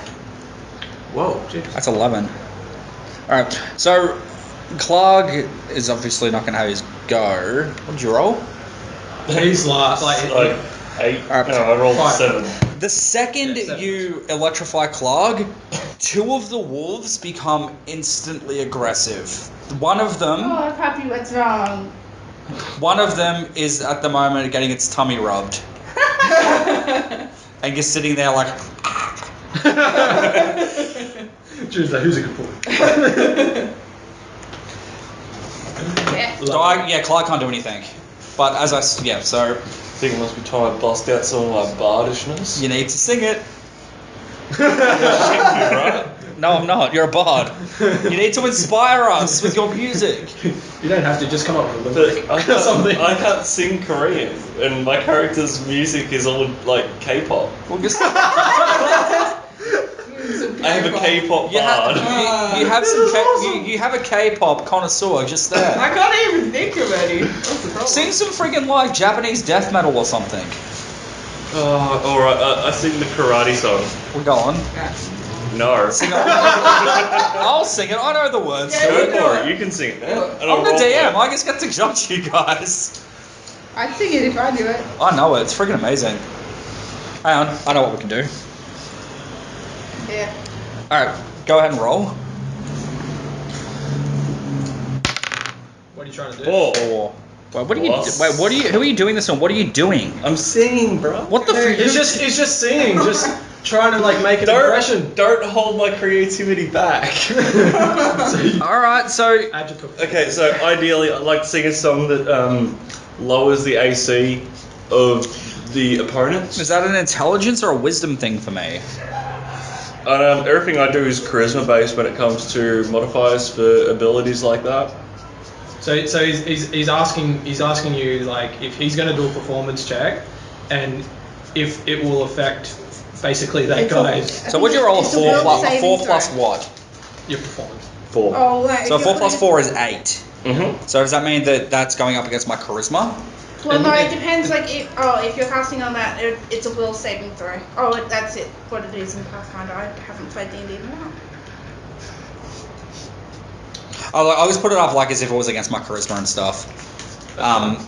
Whoa, jeez. That's 11. Alright, so Clark is obviously not going to have his go. What did you roll? He's like 8. Alright. No, I rolled 5. 7. The second Yeah, 7. you electrify Clark, 2 of the wolves become instantly aggressive. One of them Oh, puppy, what's wrong? is at the moment getting its tummy rubbed. And you're sitting there like, Tuesday, who's a good boy? Yeah. Clark can't do anything. But as so I think it must be time to bust out some of my bardishness. you need to sing it. Right? No, I'm not. You're a bard. You need to inspire us with your music. You don't have to, just come up with a lyric But or something. I can't sing Korean, and my character's music is all like K-pop. Well, just, Some I have a K-pop you, bard. you have some you have a K-pop connoisseur just there. I can't even think of any. What's the problem? Sing some friggin' like Japanese death metal or something. All right. I sing the karate song. We'll go on. Yeah. No. Sing it. I'll sing it. I know the words. Yeah, Go you for do it. You can sing it. And I'll I'm the roll DM. it. I just get to judge you guys. I'd sing it if I knew it. I know it. It's friggin' amazing. Hang on. I know what we can do. Yeah. Alright. Go ahead and roll. What are you trying to do? 4. Wait, what are you? Plus. Wait, what are you? Who are you doing this on? What are you doing? I'm singing, bro. What the? He's just singing, just trying to like make an impression. Don't hold my creativity back. So you All right. So add your performance. Okay, so ideally, I'd like to sing a song that lowers the AC of the opponents. is that an intelligence or a wisdom thing for me? Everything I do is charisma based when it comes to modifiers for abilities like that. So he's asking you like if he's going to do a performance check, and if it will affect basically that It's a- guy's So would you roll a It's a four will plus saving plus throw. what? your performance. 4. Oh, like, So if 4 you're plus putting- 4 is 8. Mm-hmm. So does that mean that that's going up against my charisma? Well, no, And- it depends. Like, if you're casting on that, it's a will saving throw. Oh, that's it. What it is in Pathfinder. I haven't played D&D in a while. I'll always put it up like as if it was against my charisma and stuff.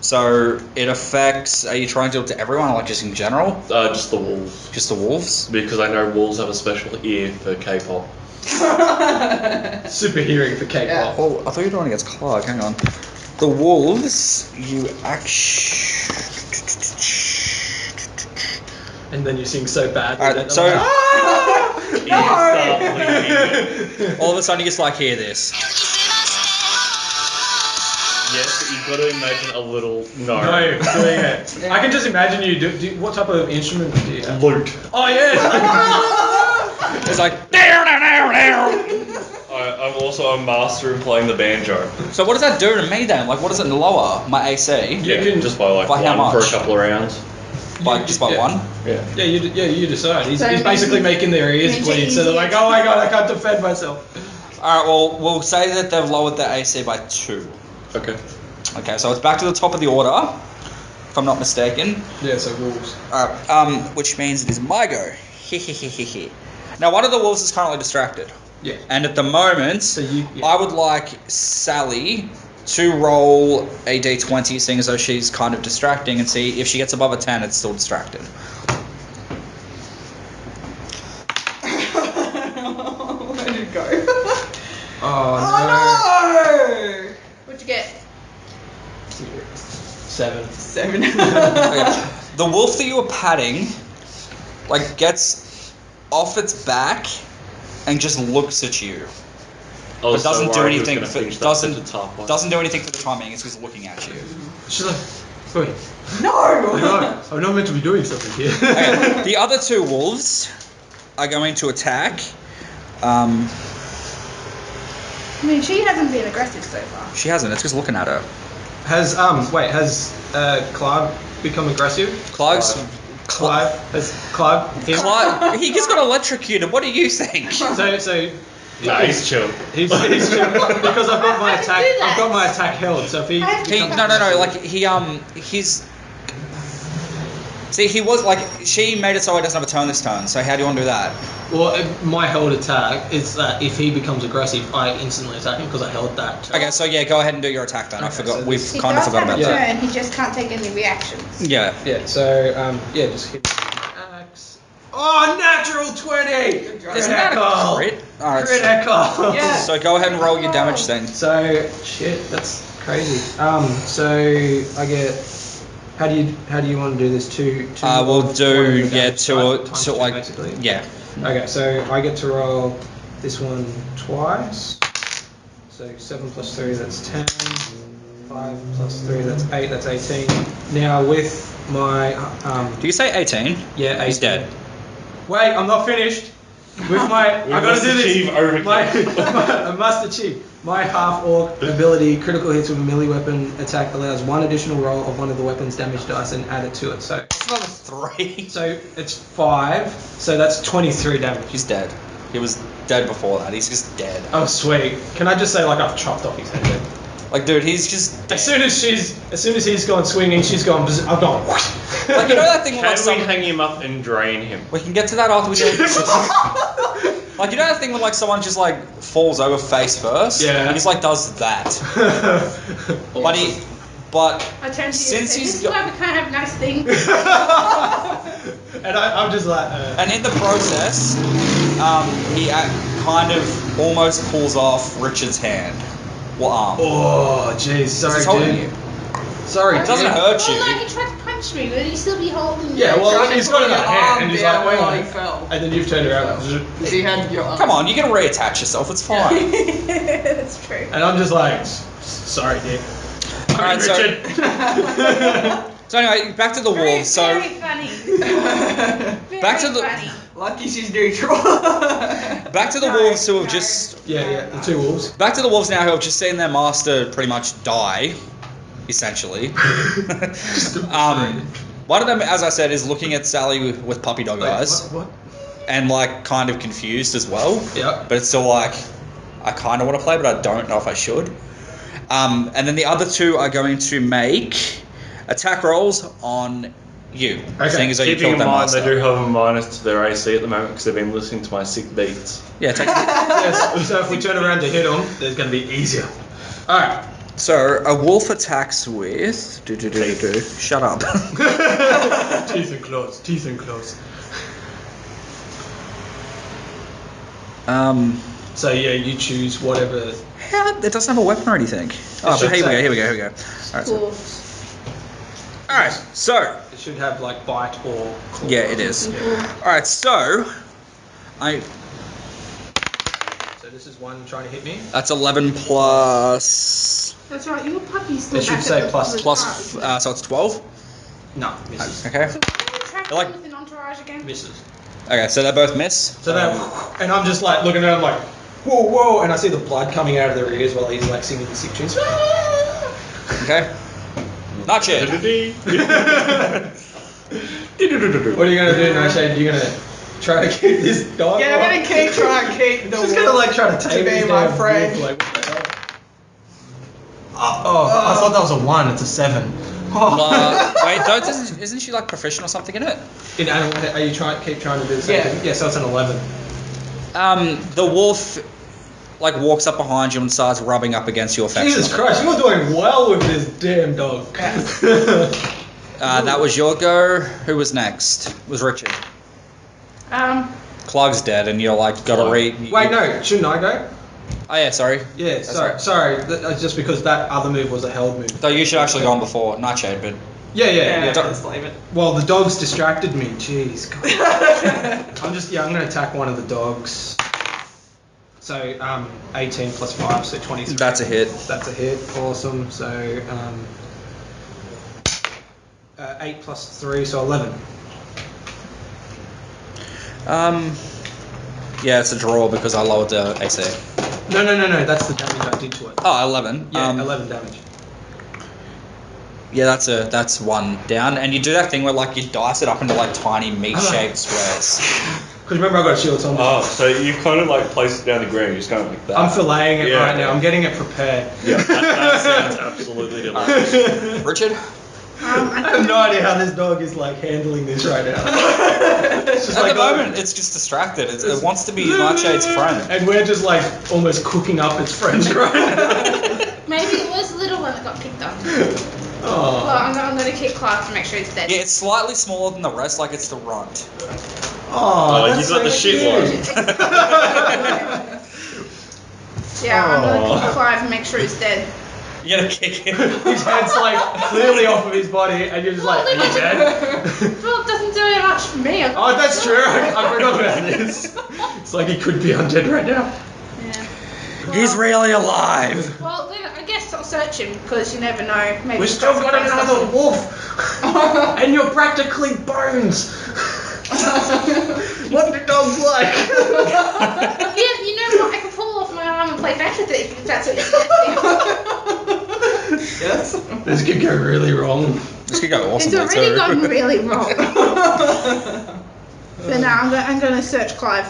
So it affects. Are you trying to do it to everyone, or like just in general? Just the wolves. Just the wolves? Because I know wolves have a special ear for K-pop. Super hearing for K-pop. Oh, I thought you were doing against Clark. Hang on. The wolves, you actually. And then you sing so bad. Alright, so all of a sudden you just like hear this. Yes, but you've got to imagine a little No, doing it. I can just imagine you do. What type of instrument do you have? Lute. Oh yes. It's like down, down, down, down. I'm also a master in playing the banjo. So what does that do to me then? Like, what does it lower my AC? Yeah, can- just by like by how one for much? a couple of rounds. Like just by Yeah. one? Yeah. You decide. He's So basically making their ears makes it bleed, so they're easier like, to- oh my god, I can't defend myself. All right. Well, we'll say that they've lowered their AC by 2. Okay. Okay, so it's back to the top of the order, if I'm not mistaken. Yeah, so wolves. Alright, which means it is my go. Now, one of the wolves is currently distracted. Yeah. And at the moment, So you. Yeah. I would like Sally to roll a d20, seeing as though she's kind of distracting, and see if she gets above a 10, it's still distracted. Where did it go? Oh Oh What'd you get? no. 7. 7. Okay. The wolf that you were patting, like, gets off its back and just looks at you. I was But doesn't so do worried he was anything gonna for- finish that doesn't- sentence halfway. Doesn't do anything for the timing, it's just looking at you. She's like, wait. No! No, I'm not meant to be doing something here. Okay, the other 2 wolves are going to attack. I mean, she hasn't been aggressive so far. She hasn't, it's just looking at her. Has Clive become aggressive? Clive's. Clive has Clive. Him? Clive, he just got electrocuted. What do you think? So Nah, he's chill. He's because I've got my How do you attack. do that? I've got my attack held. So if he, No. Like he's. See, he was like she made it so he doesn't have a turn this turn. So how do you want to do that? Well, my held attack is that if he becomes aggressive, I instantly attack him because I held that. Okay, so yeah, go ahead and do your attack then. I Okay, forgot. so We've He kind of does forgot have about a that. turn, he just can't take any reactions. Yeah. Yeah. So just hit axe. Oh, natural 20. Isn't that a crit? Alright. Critical. Yeah. So go ahead and roll your damage then. So shit, that's crazy. So I get. How do you want to do this? Two. We'll of do whatever yeah damage, two right? or Times two two, like basically. yeah. Okay, so I get to roll this one twice. So 7 plus 3, that's 10. 5 plus 3, that's 8. That's 18. Now with my Do you say 18? yeah, 18. He's dead. Wait, I'm not finished. With my, We I gotta must do this. achieve overkill. I must achieve. My half orc ability, critical hits with a melee weapon attack allows one additional roll of one of the weapon's damage dice and add it to it. So, It's another 3. so it's 5. So that's 23 damage. He's dead. He was dead before that. He's just dead. Oh sweet. Can I just say like I've chopped off his head? Like, dude, he's just dead. As soon as he's gone swinging, she's gone. I've gone. Whoosh. Like, you know that thing Can with like we hang him up and drain him? we can get to that after we do. Like, you know that thing when like someone just like falls over face first? Yeah. He just like does that. But I turn to you Since and say, he's this is got- why we can't have nice things. And I'm just like. and in the process, he kind of almost pulls off Richard's hand or arm. Oh jeez, sorry, He's holding dude. you. Sorry, It doesn't dude. hurt you. Well, like, he tried to punch me, but he'd still be holding Yeah, me. well, he's got it in Your that hand, arm and he's down like, wait while a he minute. fell. And then you've turned around, He had your arm. Come on, you can reattach yourself. It's fine. That's true. and I'm just like, sorry, dude. Alright, so- Richard. So anyway, back to the Very, wolves. So very funny. Very Back to the- funny. Lucky she's neutral. back to the No, wolves who have no. just yeah, the two wolves. back to the wolves now who have just seen their master pretty much die, essentially. One of them, as I said, is looking at Sally with puppy dog eyes What? and like kind of confused as well. Yeah. But it's still like I kind of want to play, but I don't know if I should. And then the other two are going to make attack rolls on you, Okay. seeing as though you Keeping killed in their mind master. they do have a minus to their AC at the moment because they've been listening to my sick beats. Yeah, take Yes, so if we turn around to hit them, there's going to be easier. Alright. So a wolf attacks with Shut up. Teeth and claws, teeth and claws. So yeah, you choose whatever. How, it doesn't have a weapon or anything. Oh, but should here we say- go. Alright, so, Wolves. so It should have like bite or claw. yeah, it is. Alright, so So this is one trying to hit me. that's 11 plus That's right, your puppy's still It should back say at the plus- top of the plus card. so it's 12. No, misses. Okay. So why are you traveling like- with an entourage again? Misses. Okay, so they both miss. So that, and I'm just like looking at him like, whoa, whoa, and I see the blood coming out of their ears while he's like singing the sick tunes. Okay. Not yet. What are you gonna do, Nightshade? You gonna try to keep this dog? Yeah, I'm gonna keep trying to keep the Just gonna like try to tame be this my damn friend. wolf, like, what the hell? Oh, I thought that was a 1. It's a 7. Wait, isn't she like proficient or something in it? In animal, are you keep trying to do the same Yeah. thing? Yeah, so it's an 11. The wolf like walks up behind you and starts rubbing up against you affectionately. Jesus Christ, you're doing well with this damn dog. That was your go. Who was next? It was Richard. Clug's dead, and you're like gotta read. Wait, no, shouldn't I go? Oh yeah, sorry. Yeah, That's sorry, right. sorry. Just because that other move was a held move. Though you should actually go on before Nightshade, but Yeah, don't- let's leave it. Well, the dogs distracted me. Jeez. I'm gonna attack one of the dogs. So 18 plus 5, so 23. that's a hit. That's a hit. Awesome. So 8 plus 3, so 11. Yeah, it's a draw because I lowered the AC. No. That's the damage I did to it. Oh, 11. Yeah, 11 damage. Yeah, that's one down, and you do that thing where like you dice it up into like tiny meat-shaped squares. Because remember, I got a shield, so Oh, so you kind of like place it down the ground. You're just going like that. I'm filleting it Yeah, right now. yeah. I'm getting it prepared. Yeah, that sounds absolutely delicious. Richard? I have no idea how this dog is like handling this right now. It's just At like, the moment, it's just distracted. It wants to be Nightshade's friend. and we're just like almost cooking up its friends right now. Maybe it was the little one that got picked up. Oh. Well, I'm going to kick Clive to make sure he's dead. Yeah, it's slightly smaller than the rest, like it's the runt. Oh, Oh, that's you got the so shit cute. one. Yeah, I'm going to Aw. kick Clive and make sure he's dead. You're gonna kick him. His head's like clearly off of his body, and you're just like, are you dead? Well, it doesn't do very much for me. Oh, that's true. I forgot about this. It's like he could be undead right now. Yeah. He's Well, really alive. Well, then I guess I'll search him because you never know. Maybe We still got another wolf, and you're practically bones. What do dogs like? Yeah, you know what? I can pull off my arm and play fetch with it if that's what you're saying. Yes. This could go really wrong. This could go It's awesomely already too. gone really wrong. So now I'm going to search Clive.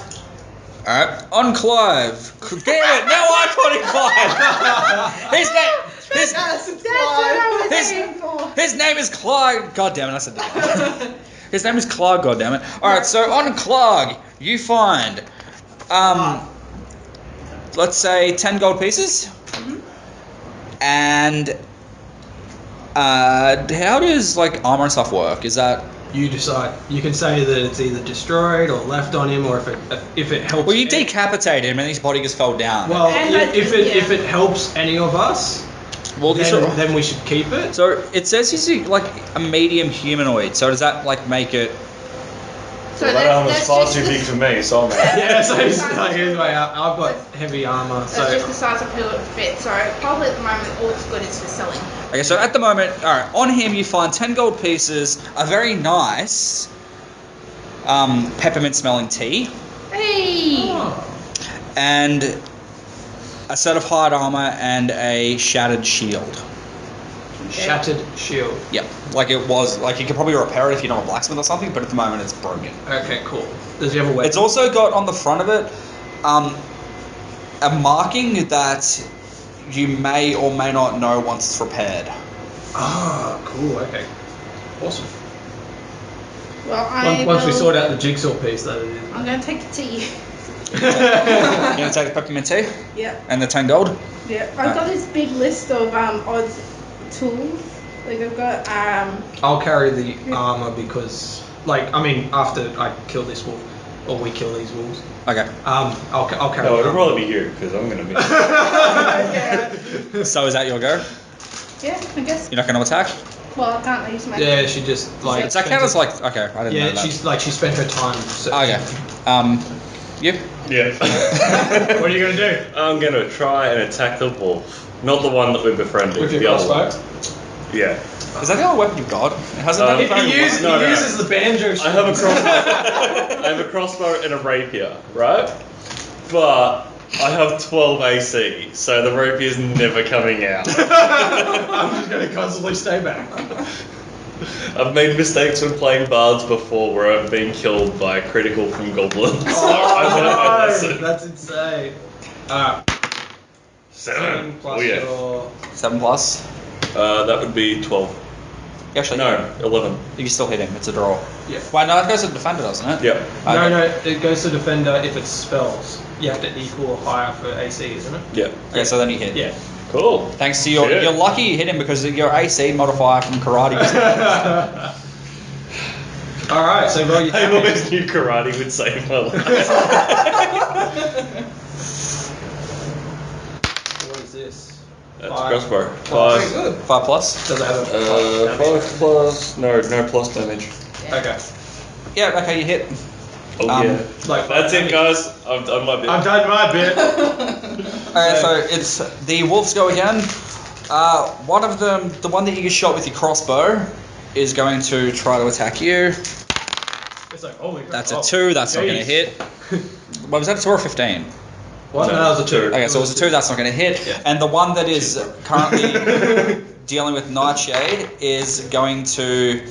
Alright, on Clive. Damn it, now I caught him Clive. His name. That's what I was his- aiming for. His name is Clyde. God damn it, I said that. His name is Clyde, god damn it. Alright, so on Clog, you find let's say 10 gold pieces. And how does like armor and stuff work? Is that You decide. You can say that it's either destroyed or left on him, or if it helps. well you decapitate him and his body just fell down. Well, And if it helps any of us, Well, then we should keep it. so it says he's like a medium humanoid, so does that like make it So Well, that armor's that's far just too the- big for me, so I'm out. Yeah, so he's like, anyway, I've got heavy armor, That's just so the size of who it fit. So probably at the moment all it's good is for selling. okay, so at the moment, alright, on him you find 10 gold pieces, a very nice peppermint smelling tea, Hey! and a set of hide armor and a shattered shield. shattered shield. Yep, like it was, like you could probably repair it if you know a blacksmith or something, but at the moment it's broken. Okay, cool. Does he have a weapon? It's also got on the front of it a marking that you may or may not know once it's repaired. Ah, cool. Okay, awesome. Well, I Once we will- sort out the jigsaw piece, that it I'm going to take the tea. You're gonna take the peppermint tea Yeah. and the 10 gold? Yeah. I've got this big list of odd tools. Like I've got I'll carry the armor because, like, I mean, after I kill this wolf, or we kill these wolves, Okay. I'll carry. No, the it'll armor. probably be here because I'm gonna be. So is that your go? yeah, I guess. You're not gonna attack? Well, I can't use my. Yeah, she just like. Does that count as like, okay, I didn't know Yeah, that. she spent her time. Okay. You? Yeah. What are you gonna do? I'm gonna try and attack the wolf. Not the one that we're befriending. With your the other crossbow? one. Yeah. Is that the only weapon you've got? It hasn't done He- it very He uses, well. No, he no. uses the banjo. I have a crossbow. I have a crossbow and a rapier, right? But I have 12 AC, so the rapier's never coming out. I'm just gonna constantly stay back. I've made mistakes when playing bards before where I've been killed by a critical from goblins. So I learned my lesson. That's insane. 7 plus Oh yeah. your 7 plus? That would be 12. Actually, No, 11. You can still hit him, it's a draw. Yeah. Wait, no, that goes to the defender, doesn't it? Yep. Okay. No, it goes to defender if it's spells. You have to equal or higher for AC, isn't it? Yep. Okay, so then you hit. Yeah. Cool. Thanks to your, Shit. you're lucky you hit him because of your AC modifier from karate. All right, so roll your I damage. always knew karate would save my life. What is this? That's Five. crossbow. Very 5. good. 5 plus? Does it have a plus 5 plus. No plus damage. Okay. Yeah, okay, you hit. Oh yeah. Like That's it, guys. I've done my bit. I've done my bit. Okay, so it's the wolves go again. One of them, the one that you shot with your crossbow, is going to try to attack you. It's like, holy crap. That's Oh, a 2, that's not going to jeez. hit. What was that, a 2 or a 15? What? No, No, that was a 2. Okay, so it was a 2, that's not going to hit. Yeah. And the one that is currently dealing with Nightshade is going to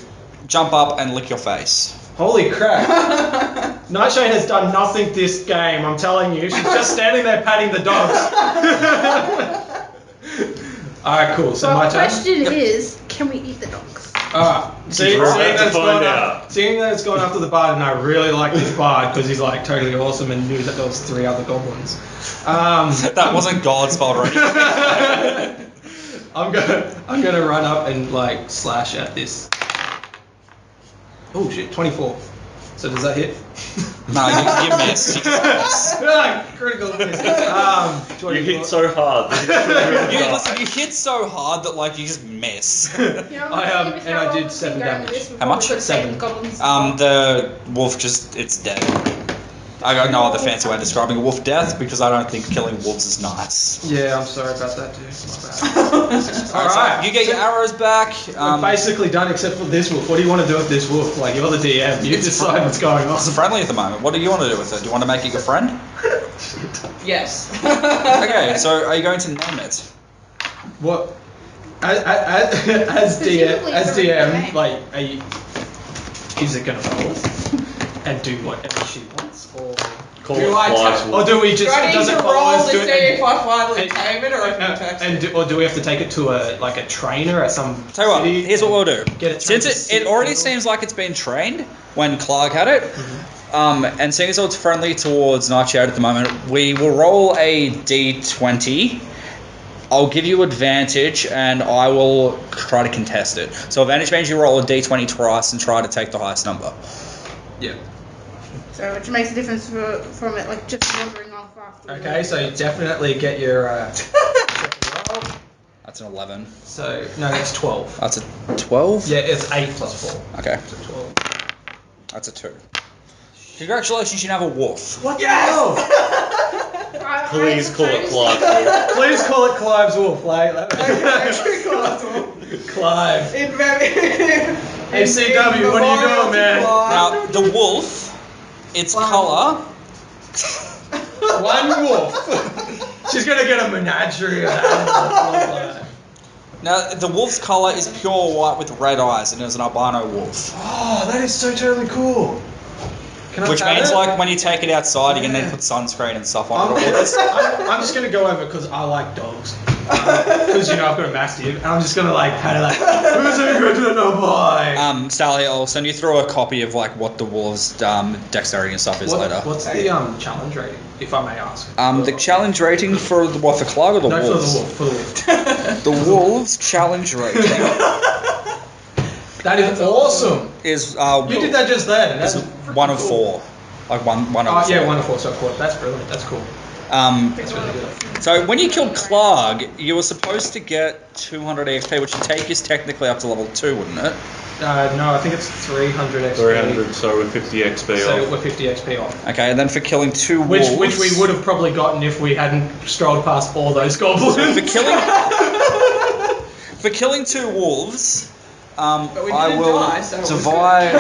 jump up and lick your face. Holy crap. Nightshade has done nothing this game, I'm telling you. She's just standing there patting the dogs. Alright, cool. So Well, my the turn. question is, can we eat the dogs? Alright. Seeing We're about that to it's find gone out. seeing that it's gone after the bard, and I really like this bard because he's like totally awesome and knew that there was 3 other goblins. That wasn't God's fault, right? I'm gonna run up and like slash at this. Oh shit, 24. So does that hit? No, you missed. You just missed. Critical miss. You hit so hard. that you You, die. listen, you hit so hard that like you just miss. You know, and I did 7 damage. How much? 7. The wolf it's dead. I got no other fancy way of describing a wolf death because I don't think killing wolves is nice. Yeah, I'm sorry about that, dude. My Alright, bad. so you get your arrows back. We're basically done except for this wolf. What do you want to do with this wolf? Like, you're the DM. You decide what's going on. It's friendly at the moment. What do you want to do with it? Do you want to make it your friend? Yes. Okay, so are you going to name it? What? As DM, like, is it gonna roll and do whatever she wants, or Call Do it I Clive's ta- wolf. do we just Do I need does it to follow roll us to do see it if I finally and- tame it or if I text it? or do we have to take it to a trainer at some Tell you what, city? here's what we'll do. Get it Since trained to it already sit seems like it's been trained when Clark had it, and seeing as though it's friendly towards Nightshade at the moment, we will roll a d20. I'll give you advantage, and I will try to contest it. So advantage means you roll a d20 twice and try to take the highest number. Yeah. So, which makes a difference from it, like, just wandering off after. Okay, so you definitely get your second roll. That's an 11. So no, that's 12. That's a 12? Yeah, it's 8 plus 4. Okay, So 12. that's a 2. Congratulations, you now have a wolf. What the hell? Please call it Clive's Clive. wolf. Please call it Clive's wolf, like. Clive. Hey CW, what are you doing, man? Now, the wolf, its colour... One wolf. She's gonna get a menagerie of animals. Now, the wolf's colour is pure white with red eyes, and is an albino wolf. Oh, that is so totally cool. Can I Which pat means, it? like, when you take it outside, you can then Yeah. put sunscreen and stuff on I'm, it. Or this. I'm just gonna go over because I like dogs. Because you know I've got a mastiff, and I'm just gonna like pat it like, who's a good little boy? Sally, I'll send you through a copy of, like, what the wolf's dexterity and stuff is later. What's the challenge rating, if I may ask? The challenge rating for the, what, the Clog or the No, wolves? for the wolf. The wolves challenge rating That is awesome. is You did that just then. And is that's 1 of 4. Like one of Oh 4. yeah, 1 of 4. So 4. That's brilliant. That's cool. That's really good. So when you killed Clark, you were supposed to get 200 XP, which would take us technically up to level 2, wouldn't it? No, I think it's 300 XP. 300, so we're 50 XP So off. we're 50 XP off. Okay, and then for killing 2 Which wolves... we would have probably gotten if we hadn't strolled past all those goblins. For killing 2 wolves, But we I didn't will die, so it was divide...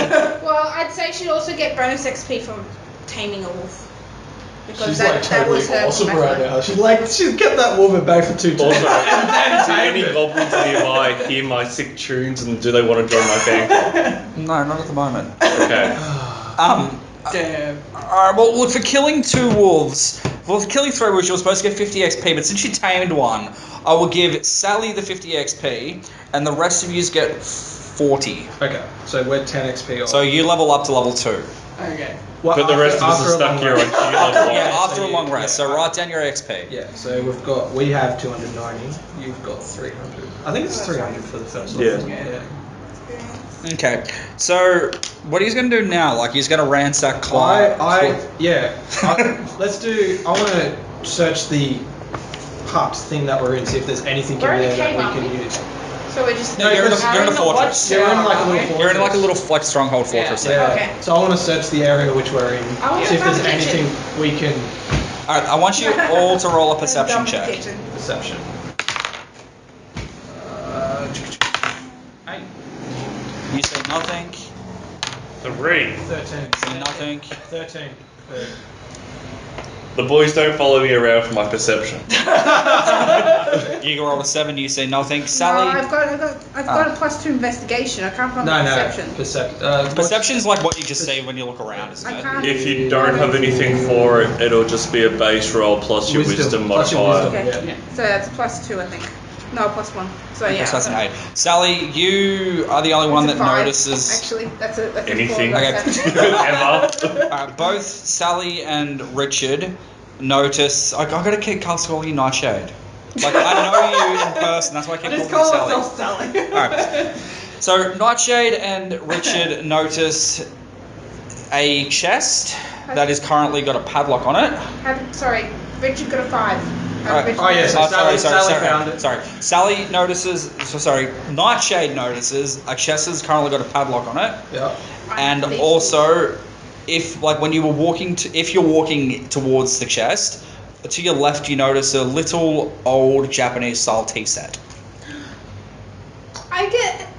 Well, I'd say she'd also get bonus XP from taming a wolf. Because She's that, like that totally was her awesome method. right now. She's kept that wolf at bay for 2 Also, turns. do tamed any it. goblins nearby hear my sick tunes and do they want to join my fan club? No, not at the moment. Okay. Damn. Alright, well, look, for killing 2 wolves... Well, for killing 3 wolves, you were supposed to get 50 XP, but since you tamed one, I will give Sally the 50 XP, and the rest of you get 40. Okay, so we're 10 XP off. So you level up to level 2. Okay. Well, But the rest of us after are a stuck long here on rest. G level Yeah, 1. after a long rest. So write down your XP. Yeah, so we have 290. You've got 300. I think it's 300 for the first Yeah. one. Yeah. Okay, so what he's going to do now, like he's going to ransack Clyde. Let's do. I want to search the hut thing that we're in, see if there's anything We're in in there a that cave, we aren't can we? use. So we're just... No, you're in a fortress. Yeah, we're in like a little fortress. You're in like a little like stronghold fortress. Yeah. Okay. So I want to search the area which we're in, I wanna see if find there's the kitchen. anything we can Alright, I want you all to roll a perception Dump the check. kitchen. perception. 8, You say nothing. 3. 13, Say nothing. 13. The boys don't follow me around for my perception. You roll a 7, you say nothing. Sally, No, I've got a +2 investigation. I can't roll No, perception. perception's like what you just see when you look around, isn't I it? can't. If you don't have anything for it, it'll just be a base roll plus your wisdom plus your modifier. wisdom. Okay. So that's +2, I think. No, +1. So yeah. So that's an 8. Sally, you are the only one that That's a 5, notices. Actually, that's a Anything. 4. Okay. Ever. Both Sally and Richard notice. I gotta keep calling you Nightshade. Like, I know you in person, that's why I keep I just calling call you myself Sally. Sally. Alright. So, Nightshade and Richard notice a chest that is currently got a padlock on it. Sorry, Richard got a 5. Alright. Oh, yes. Oh, Sally found it. Sorry. Sally notices. Nightshade notices a chest has currently got a padlock on it, Yeah. and also, if you're walking towards the chest, to your left you notice a little old Japanese style tea set,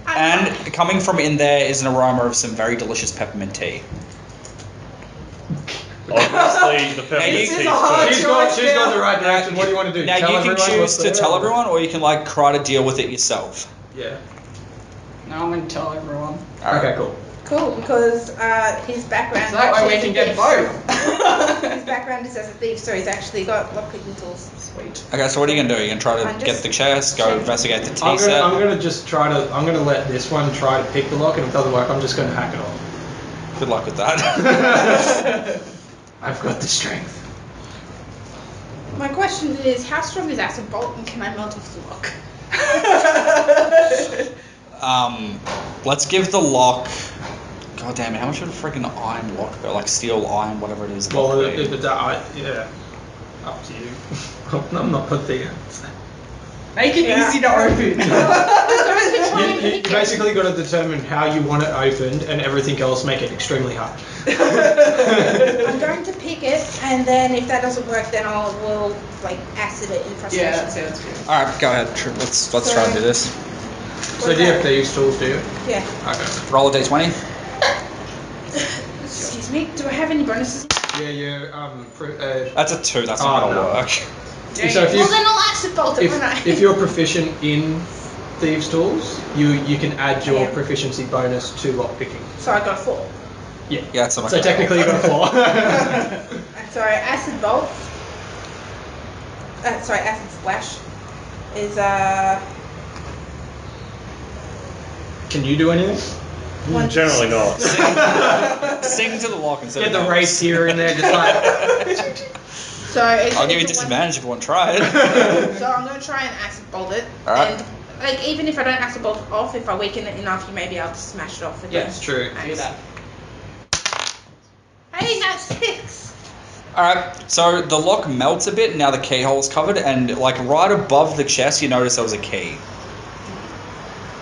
and coming from in there is an aroma of some very delicious peppermint tea. Obviously, the peppermint This is tea's a hard good. She's gone the right direction. What do you want to do? Now Tell you can everyone choose what's to there, tell or- everyone, or you can try to deal with it yourself. Yeah. No, I'm going to tell everyone. Okay, cool. Cool, because his background. So that way we actually can is get a thief. both. His background is as a thief, so he's actually got lockpicking tools. Sweet. Okay, so what are you gonna do? You're gonna try to I'm get just the chest, go checking. investigate the tea I'm set. gonna just try to. I'm gonna let this one try to pick the lock, and if it doesn't work, I'm just gonna hack it off. Good luck with that. I've got the strength. My question is, how strong is acid bolt, and can I melt off the lock? Let's give the lock. God damn it! How much would a freaking iron lock go? Like steel, iron, whatever it is. Well, lock be? yeah, up to you. I'm not put there. Make it Yeah. easy to open. You basically got to determine how you want it opened, and everything else make it extremely hard. I'm going to pick it, and then if that doesn't work, then we'll acid it in frustration. Yeah, that sounds good. All right, go ahead. Let's try and do this. So do you have thieves tools, do you? Yeah. Okay. Roll a d20. Excuse me. Do I have any bonuses? Yeah. That's a 2. That's not gonna no. work. So Yeah, if Well, you then I'll acid bolt it, won't I? if you're proficient in thieves tools, you can add your Yeah. proficiency bonus to lockpicking. So I got a 4. Yeah. Yeah, it's not So technically you got a 4. Sorry, acid bolt. Acid splash is Can you do anything? Generally not. Sing to the lock instead Get of the notes. race here and there, just like. so. I'll give you disadvantage if you want to try it. So I'm going to try and acid bolt it, Alright. and even if I don't acid bolt it off, if I weaken it enough, you may be able to smash it off with Yeah, it's true. Do that. Hey, that's 6. Alright, so the lock melts a bit, now the keyhole's covered, and right above the chest you notice there was a key.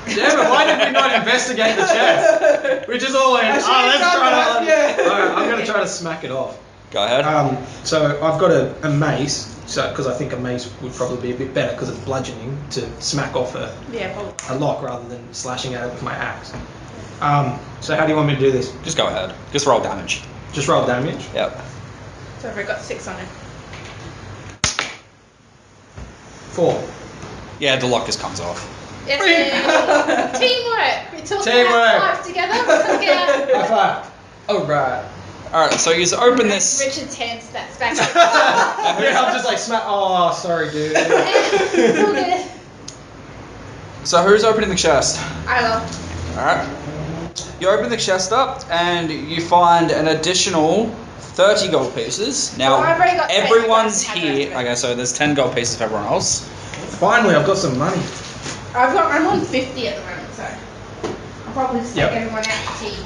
Damn it, why did we not investigate the chest? We just all went, I let's should've done try that, to. yeah. Alright, I'm going to try to smack it off. Go ahead. So I've got a mace, because I think a mace would probably be a bit better because it's bludgeoning to smack off a Yeah, probably. lock rather than slashing at it with my axe. So how do you want me to do this? Just go ahead. Just roll damage. Just roll damage? Yep. So I've got 6 on it. 4. Yeah, the lock just comes off. Yay! Teamwork! We took Teamwork. 5 together, we took it out. High five! Alright. Alright, so you open this. Richard's hand snaps back. Yeah, I'm just like smack. Oh, sorry, dude. It's all good. So who's opening the chest? I will. Alright. You open the chest up and you find an additional 30 gold pieces. Now, Well, I've already got 10, everyone's I don't have here. the rest of it. Okay, so there's 10 gold pieces for everyone else. Finally, I've got some money. I'm on 50 at the moment, so I'll probably just take Yep. everyone out to tea.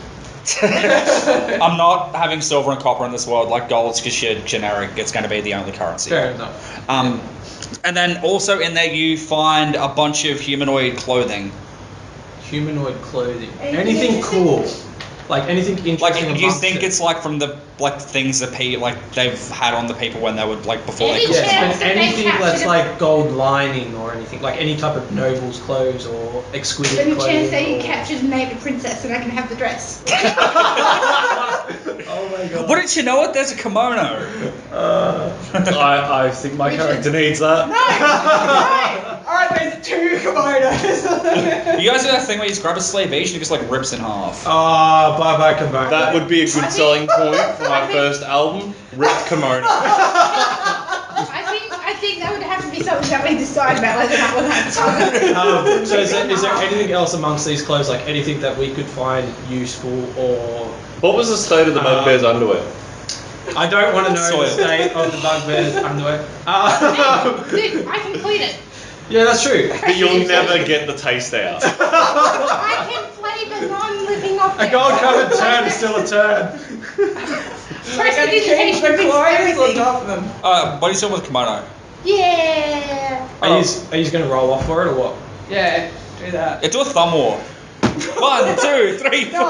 I'm not having silver and copper in this world. Like gold's just generic. It's going to be the only currency. Fair enough. And then also in there you find a bunch of humanoid clothing. Humanoid clothing. Anything Anything interesting? cool. Like anything interesting. Like you amongst think it. it's like from the things that they've had on the people when they would before they Any cooked chance them. Yes, but that they anything that's captured like gold lining or anything, like any type of noble's clothes or exquisite Any clothing. chance that you or- captured and made a princess and I can have the dress? Oh my god. Wouldn't you know it? There's a kimono. I think my character needs that. No! Alright, there's 2 kimonos. You guys do that thing where you just grab a sleeve each and it just like rips in half. Oh, bye-bye kimono. That would be a good selling point for my first album, Ripped Kimono. I think that would have to be something that we decide about whether or not we're going to talk about. So is there anything else amongst these clothes, like anything that we could find useful or... What was the state of the Bugbear's underwear? I don't want to know Soil. the state of the Bugbear's underwear. Dude, I can clean it. Yeah, that's true. But you'll never get the taste out. I can flavour non-living A objects. gold-covered turd is still a turd. We're going to change the clothes or drop them? What are you doing with kimono? Yeah. Are you going to roll off for it or what? Yeah, do that. Yeah, do a thumb war. 1, 2, 3, 4. No!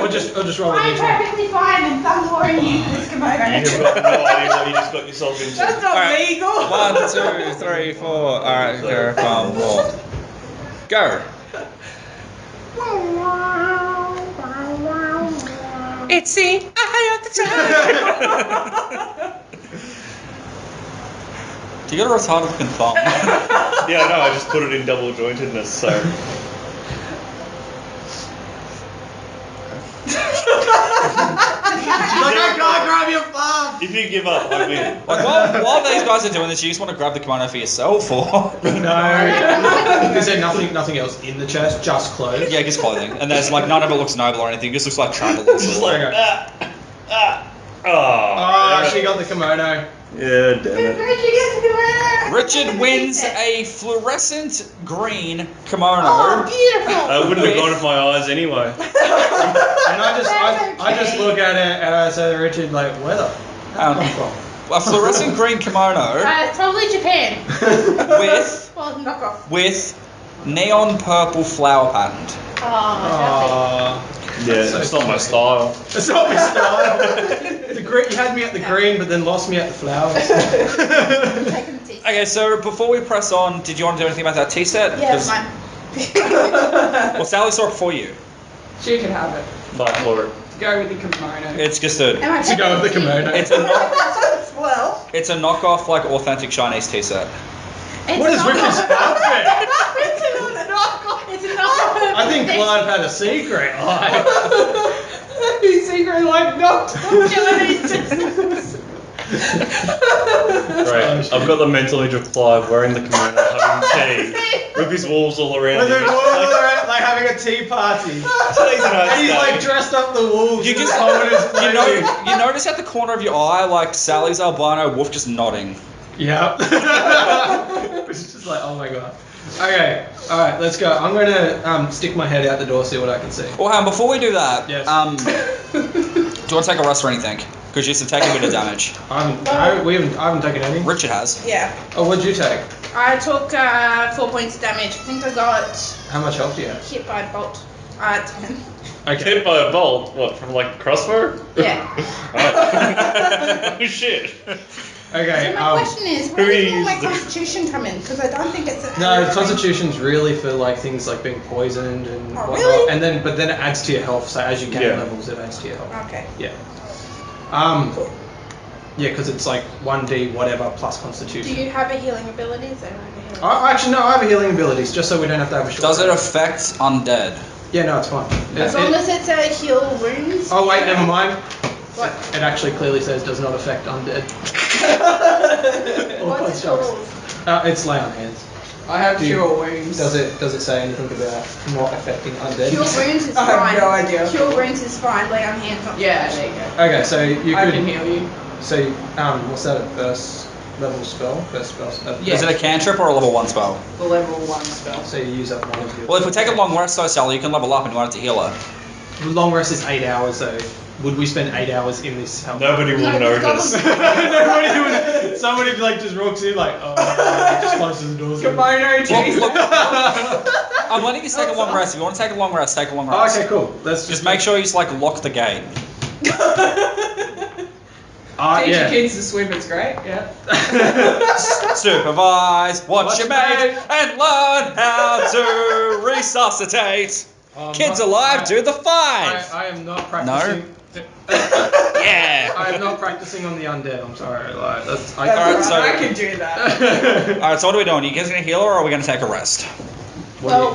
Or just roll I'm it each one? perfectly fine and thumb warring you this You've kimono. got no idea what you just got yourself into. That's not Alright. legal! 1, 2, 3, 4. Alright, go, thumb war. Go. It's the eye of the tiger. You got a retarded looking thumb. Yeah, no, I just put it in double jointedness, so. Like, I can't grab your thumb! If you give up, I win. Like while these guys are doing this, you just want to grab the kimono for yourself, or No. Is there nothing else in the chest? Just clothes? yeah, just clothing. And there's like none of it looks noble or anything. It just looks like travel. Just like, Okay. Oh, she got the kimono. yeah, damn it. Richard wins a fluorescent green kimono. Oh, beautiful. I wouldn't have gone with my eyes anyway. And I just okay. look at it and I say to Richard, like, where the Um, come from? a fluorescent green kimono Probably Japan. with Well, knockoff. neon purple flower patterned. Oh, Yeah, So it's not my cool. style. It's not my style. The green, you had me at the green, but then lost me at the flowers. I'm taking the tea. Okay, so before we press on, did you want to do anything about that tea set? Yeah, 'Cause- fine. Well, Sally saw it before you. She can have it. Fight for it. Go with the kimono. It's just a Am I To go with the taking kimono. it's a knock, Well, it's a knockoff like authentic Chinese tea set. It's What is not- with this outfit? It's a knockoff. It's a knockoff. I think Clive had a secret. Like, he's secretly like, no. Right, I've got the mental image of Clive wearing the kimono, having tea, with his wolves all around when him. they're all around, like having a tea party. Today's a nice And he's day. like dressed up the wolves. You just you know. you notice at the corner of your eye like Sally's albino wolf just nodding. Yeah. It's just like, oh my god. Okay, alright, let's go. I'm gonna stick my head out the door, see what I can see. Well, Han, before we do that, Yes. do you want to take a rest or anything? Because you used to take a bit of damage. I haven't taken any. Richard has. Yeah. Oh, what'd you take? I took 4 points of damage. I think I got How much health do you have? hit by a bolt. 10. Okay. Hit by a bolt? What, from like a crossbow? Yeah. Right. Oh shit. Okay, So my question is, where who does all my used the- constitution come in? Because I don't think it's a... No, Constitution's really for like things like being poisoned and Oh, whatnot. really? And then, but then it adds to your health. So as you gain Yeah. levels, it adds to your health. Okay. Yeah. Yeah, because it's like 1d whatever plus Do Constitution. you have a healing abilities? I don't have a healing Actually, no, I have healing abilities, just so we don't have to have a short. Does it affect undead? Yeah, no, it's fine. As long as it's a heal wounds. Oh wait, never mind. What? It actually clearly says does not affect undead. Or What's it constructs. called? It's lay on hands. I have Do you- cure wounds. Does it say anything about not affecting undead? Cure wounds is I fine. have no idea. Cure wounds is fine. Lay on hands. Not Yeah, so there you much. go. Okay, so you I could. can heal you. So, what's that? A first level spell? First spell. Yeah. Is it a cantrip or a level 1 spell? The level 1 spell. So you use up one of your. Well, if we take a long rest, though, Sally, you can level up and you want it to heal her. Long rest is 8 hours, so would we spend 8 hours in this helmet? Nobody will No, notice. Nobody would. Somebody like just walks in like, oh, just closes the doors. Kimono Well, tea. look, I'm letting you take a long rest. If you want to take a long rest, take a long Oh, rest. okay, cool. Let's Just make sure you just like lock the gate. Teach your yeah. kids to swim, it's great. Yeah. Supervise what Watch you your made mate. and learn how to resuscitate. Kids alive, do the 5. I am not No? practicing. Yeah. I'm not practicing on the undead. I'm sorry. Like that's. That's Alright, right, so- I can do that. Alright, so what are we doing? Are you guys gonna heal or are we gonna take a rest? Well,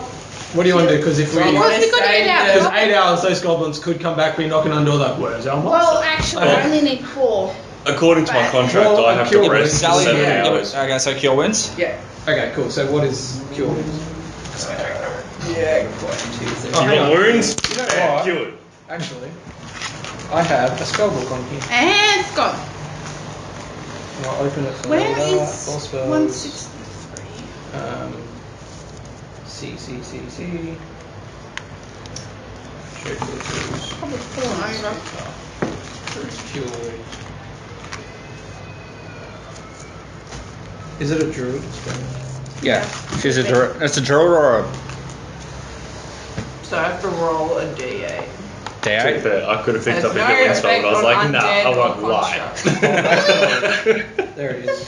What do you want to do? Because if we, I wanna Because we gotta stay get out. there. because 8 hours, those goblins could come back, be knocking on door like, where's our well, monster? actually, I only need 4. According to my contract, Well, I have cure to wounds. rest for Sally, 7 yeah. hours. Okay, so cure wins. Yeah. Okay, cool. So what is cure wounds? Yeah, good point. Oh, hang on. Cure wounds? You know Yeah, what? cured. Actually, I have a spellbook on here. And it's gone. I'll open it for Where that. All is spells. 163? C. Probably fallen over. Cure. Is it a druid spell? Yeah. She's a druid. It's a druid or a So I have to roll a d8. To be day. fair, I could have picked There's up a no healing spell, effect but I was on like, nah, undead I won't or lie. There it is.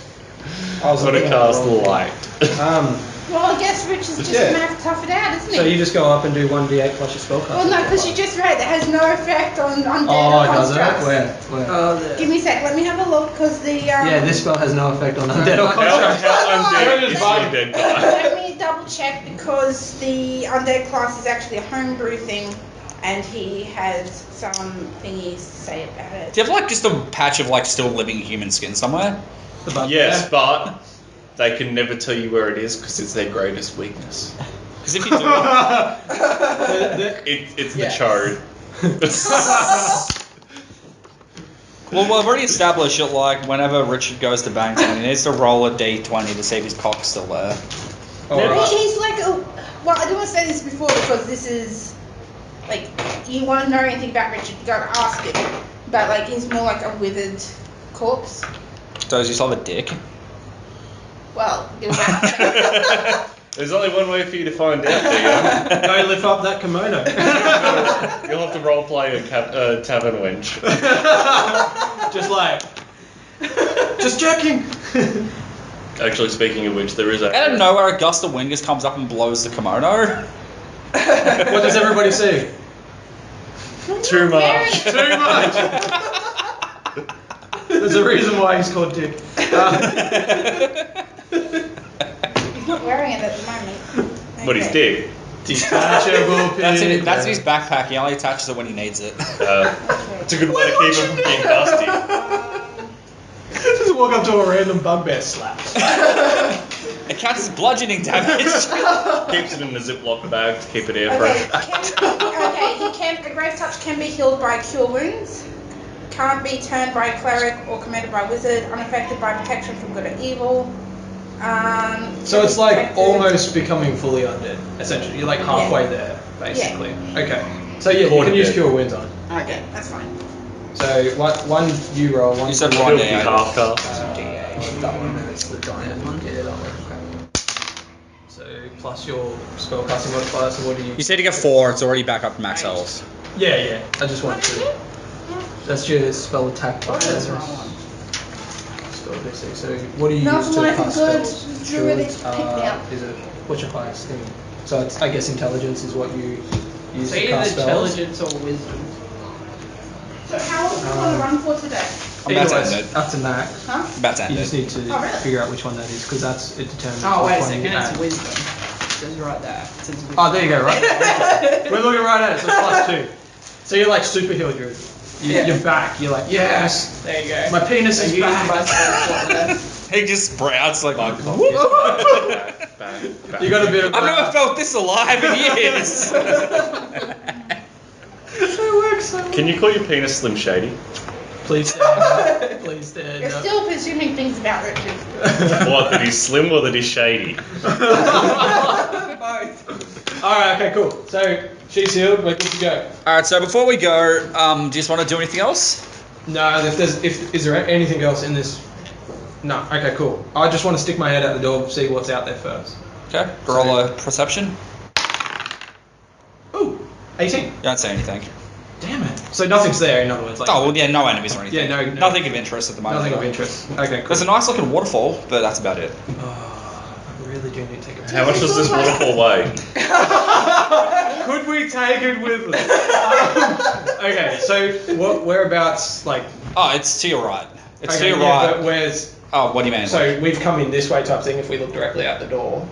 I was I'm gonna looking at cast the wrong light. thing. Well, I guess Rich is just Yeah. gonna have to tough it out, isn't So he? you just go up and do 1d8 plus your spellcasting. Well, no, because you just read that has no effect on undead Oh, or does it? constructs. Where? Oh, Give me a sec. Let me have a look because the Yeah, this spell has no effect on undead or How constructs. undead is the undead guy? Let me double check because the undead class is actually a homebrew thing, and he has some thingies to say about it. Do you have like just a patch of like still living human skin somewhere? The bugbear. Yes, but they can never tell you where it is because it's their greatest weakness. Because if you do, It's the Yes. chode. well, we've already established it. Like whenever Richard goes to Bangtown, he needs to roll a d20 to see if his cock's still there. Alright. He's like a. Well, I didn't want to say this before because this is like you want to know anything about Richard, you gotta ask him. But like he's more like a withered corpse. Does he still have a dick? Well, you're about to say. There's only one way for you to find out, Theo. Go lift up that kimono. You'll have to roleplay a tavern wench. Just like. Just joking. Actually, speaking of which, there is a. Out of nowhere, a gust of wind just comes up and blows the kimono. What does everybody see? Too much. Too much. There's a reason why he's called Dick. He's not wearing it at the moment. But he's Okay. dead. Detachable That's pig. in his backpack. He only attaches it when he needs it. It's a good way to keep him from being dusty. Just walk up to a random bugbear slap. It counts as bludgeoning damage. Keeps it in a Ziploc bag to keep it air Okay, fresh. a grave touch can be healed by cure wounds. Can't be turned by a cleric or commanded by a wizard. Unaffected by protection from good or evil. So it's like protected- almost becoming fully undead, essentially. You're like halfway there, basically. Okay. So yeah, you Quarter can use dead. cure wounds on. Okay, that's fine. So one you roll, one You said It'll one be day. half cast. That one is the giant one. Yeah, that one. Okay. So plus your spellcasting modifier. So what do you? You said to get 4. It's already back up to max health. Yeah. I just wanted to. That's your spell attack. Oh, that's the wrong one. Spell DC. So what do you Nothing use to like a cast good spells? druidic Druids, pick-me-up. Is it what's your highest thing? So it's, I guess intelligence is what you use So to either cast spells. intelligence or wisdom. So how long do you want to run for today? I'm about to Either way, end it. up to max. Huh? About to end You just it. need to Oh, really? figure out which one that is because it determines. Oh, wait a which one second, you it's add. wisdom. It says right there. It says wisdom. Oh, there you go, right? We're looking right at it, so it's +2. So you're like super healed, dude. Yeah. You're back. You're like, yes, There you go. my penis I is used my back. spell slot there. He just sprouts like. Back, back. You got a bit of. I've never felt this alive in years. Can you call your penis Slim Shady? Please stand up. Please stand You're up. still presuming things about Richard. What, that he's slim or that he's shady? Both. Alright, okay, cool. So she's healed. We're good to go. All right. So before we go, do you just want to do anything else? No, is there anything else in this? No. Okay, cool. I just want to stick my head out the door, see what's out there first. Okay. Roll a perception. Ooh, 18. You don't say anything. Damn it. So nothing's there, in other words. Like, Oh well, yeah, no enemies or anything. Yeah, no. Nothing of interest at the moment. nothing of interest. Okay, cool. There's a nice looking waterfall, but that's about it. Oh, I really do need to take a How much does this waterfall weigh? Could we take it with us? Okay, so whereabouts, like... Oh, it's to your right. It's okay, to your yeah, right. but where's... Oh, what do you mean? So we've come in this way type thing if we look directly out the door.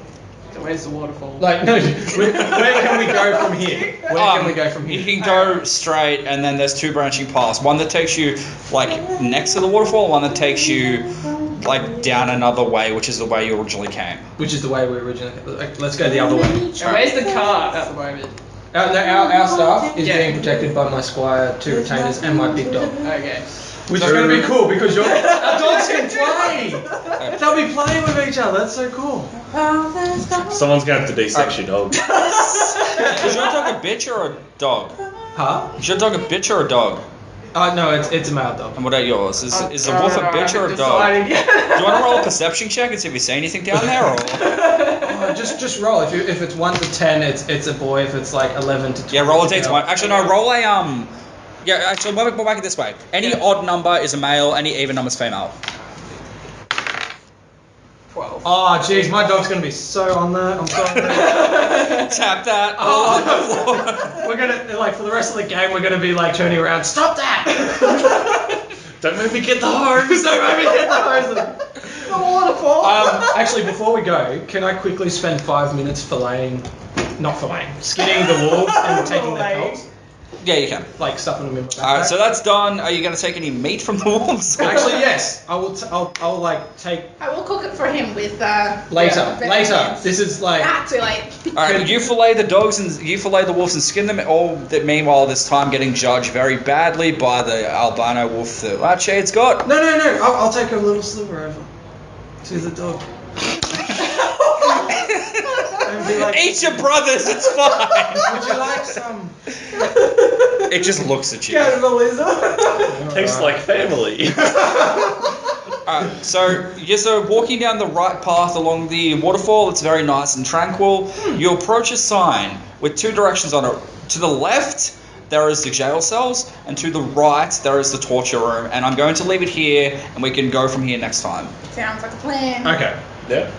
So where's the waterfall? Like, no, where can we go from here? Where can we go from You here? can go straight, and then there's two branching paths. One that takes you like next to the waterfall, one that takes you like down another way, which is the way you originally came. Which is the way we originally... Let's go the other way. And where's the cart at the moment? Our staff is Yeah. being protected by my squire, 2 retainers, and my big dog. Okay. Which is going to be cool because our dogs can play. They'll be playing with each other. That's so cool. Someone's going to have to de-sex your dog. Is your dog a bitch or a dog? Huh? Is your dog a bitch or a dog? No, it's a male dog. And what about yours? Is a wolf a bitch or a dog? Decided yet. Do you want to roll a perception check and see if you see anything down there? Or? Just roll. If it's 1 to 10, it's a boy. If it's like 11 to 12, Yeah, roll a it's d20. girl. Actually, no, roll a Yeah, actually, we'll back it this way. Any odd number is a male. Any even number is female. 12. Oh, jeez, my dog's gonna be so on that. I'm sorry. Tap that. We're gonna like for the rest of the game, we're gonna be like turning around. Stop that! Don't make me get the hose. Don't make me get the hose. The waterfall. Actually, before we go, can I quickly spend 5 minutes skinning the wolves and taking their Filleting. pelts, Yeah, you can. like stuffing them in my backpack? Alright, so that's done. Are you going to take any meat from the wolves? Actually, yes. I will. I'll like take I will cook it for him with later. yeah, Later. vegetables. This is like. Too late. Alright, you fillet the dogs and you fillet the wolves and skin them. All that meanwhile, this time getting judged very badly by the albino wolf that Lachede's got. No. I'll take a little sliver over to the dog. And be like, Eat your brothers, it's fine. would you like some? It just looks at you. Cannibalism. Tastes like family. So you're walking down the right path along the waterfall. It's very nice and tranquil. You approach a sign with 2 directions on it. To the left, there is the jail cells, and to the right, there is the torture room. And I'm going to leave it here, and we can go from here next time. Sounds like a plan. Okay. Yeah.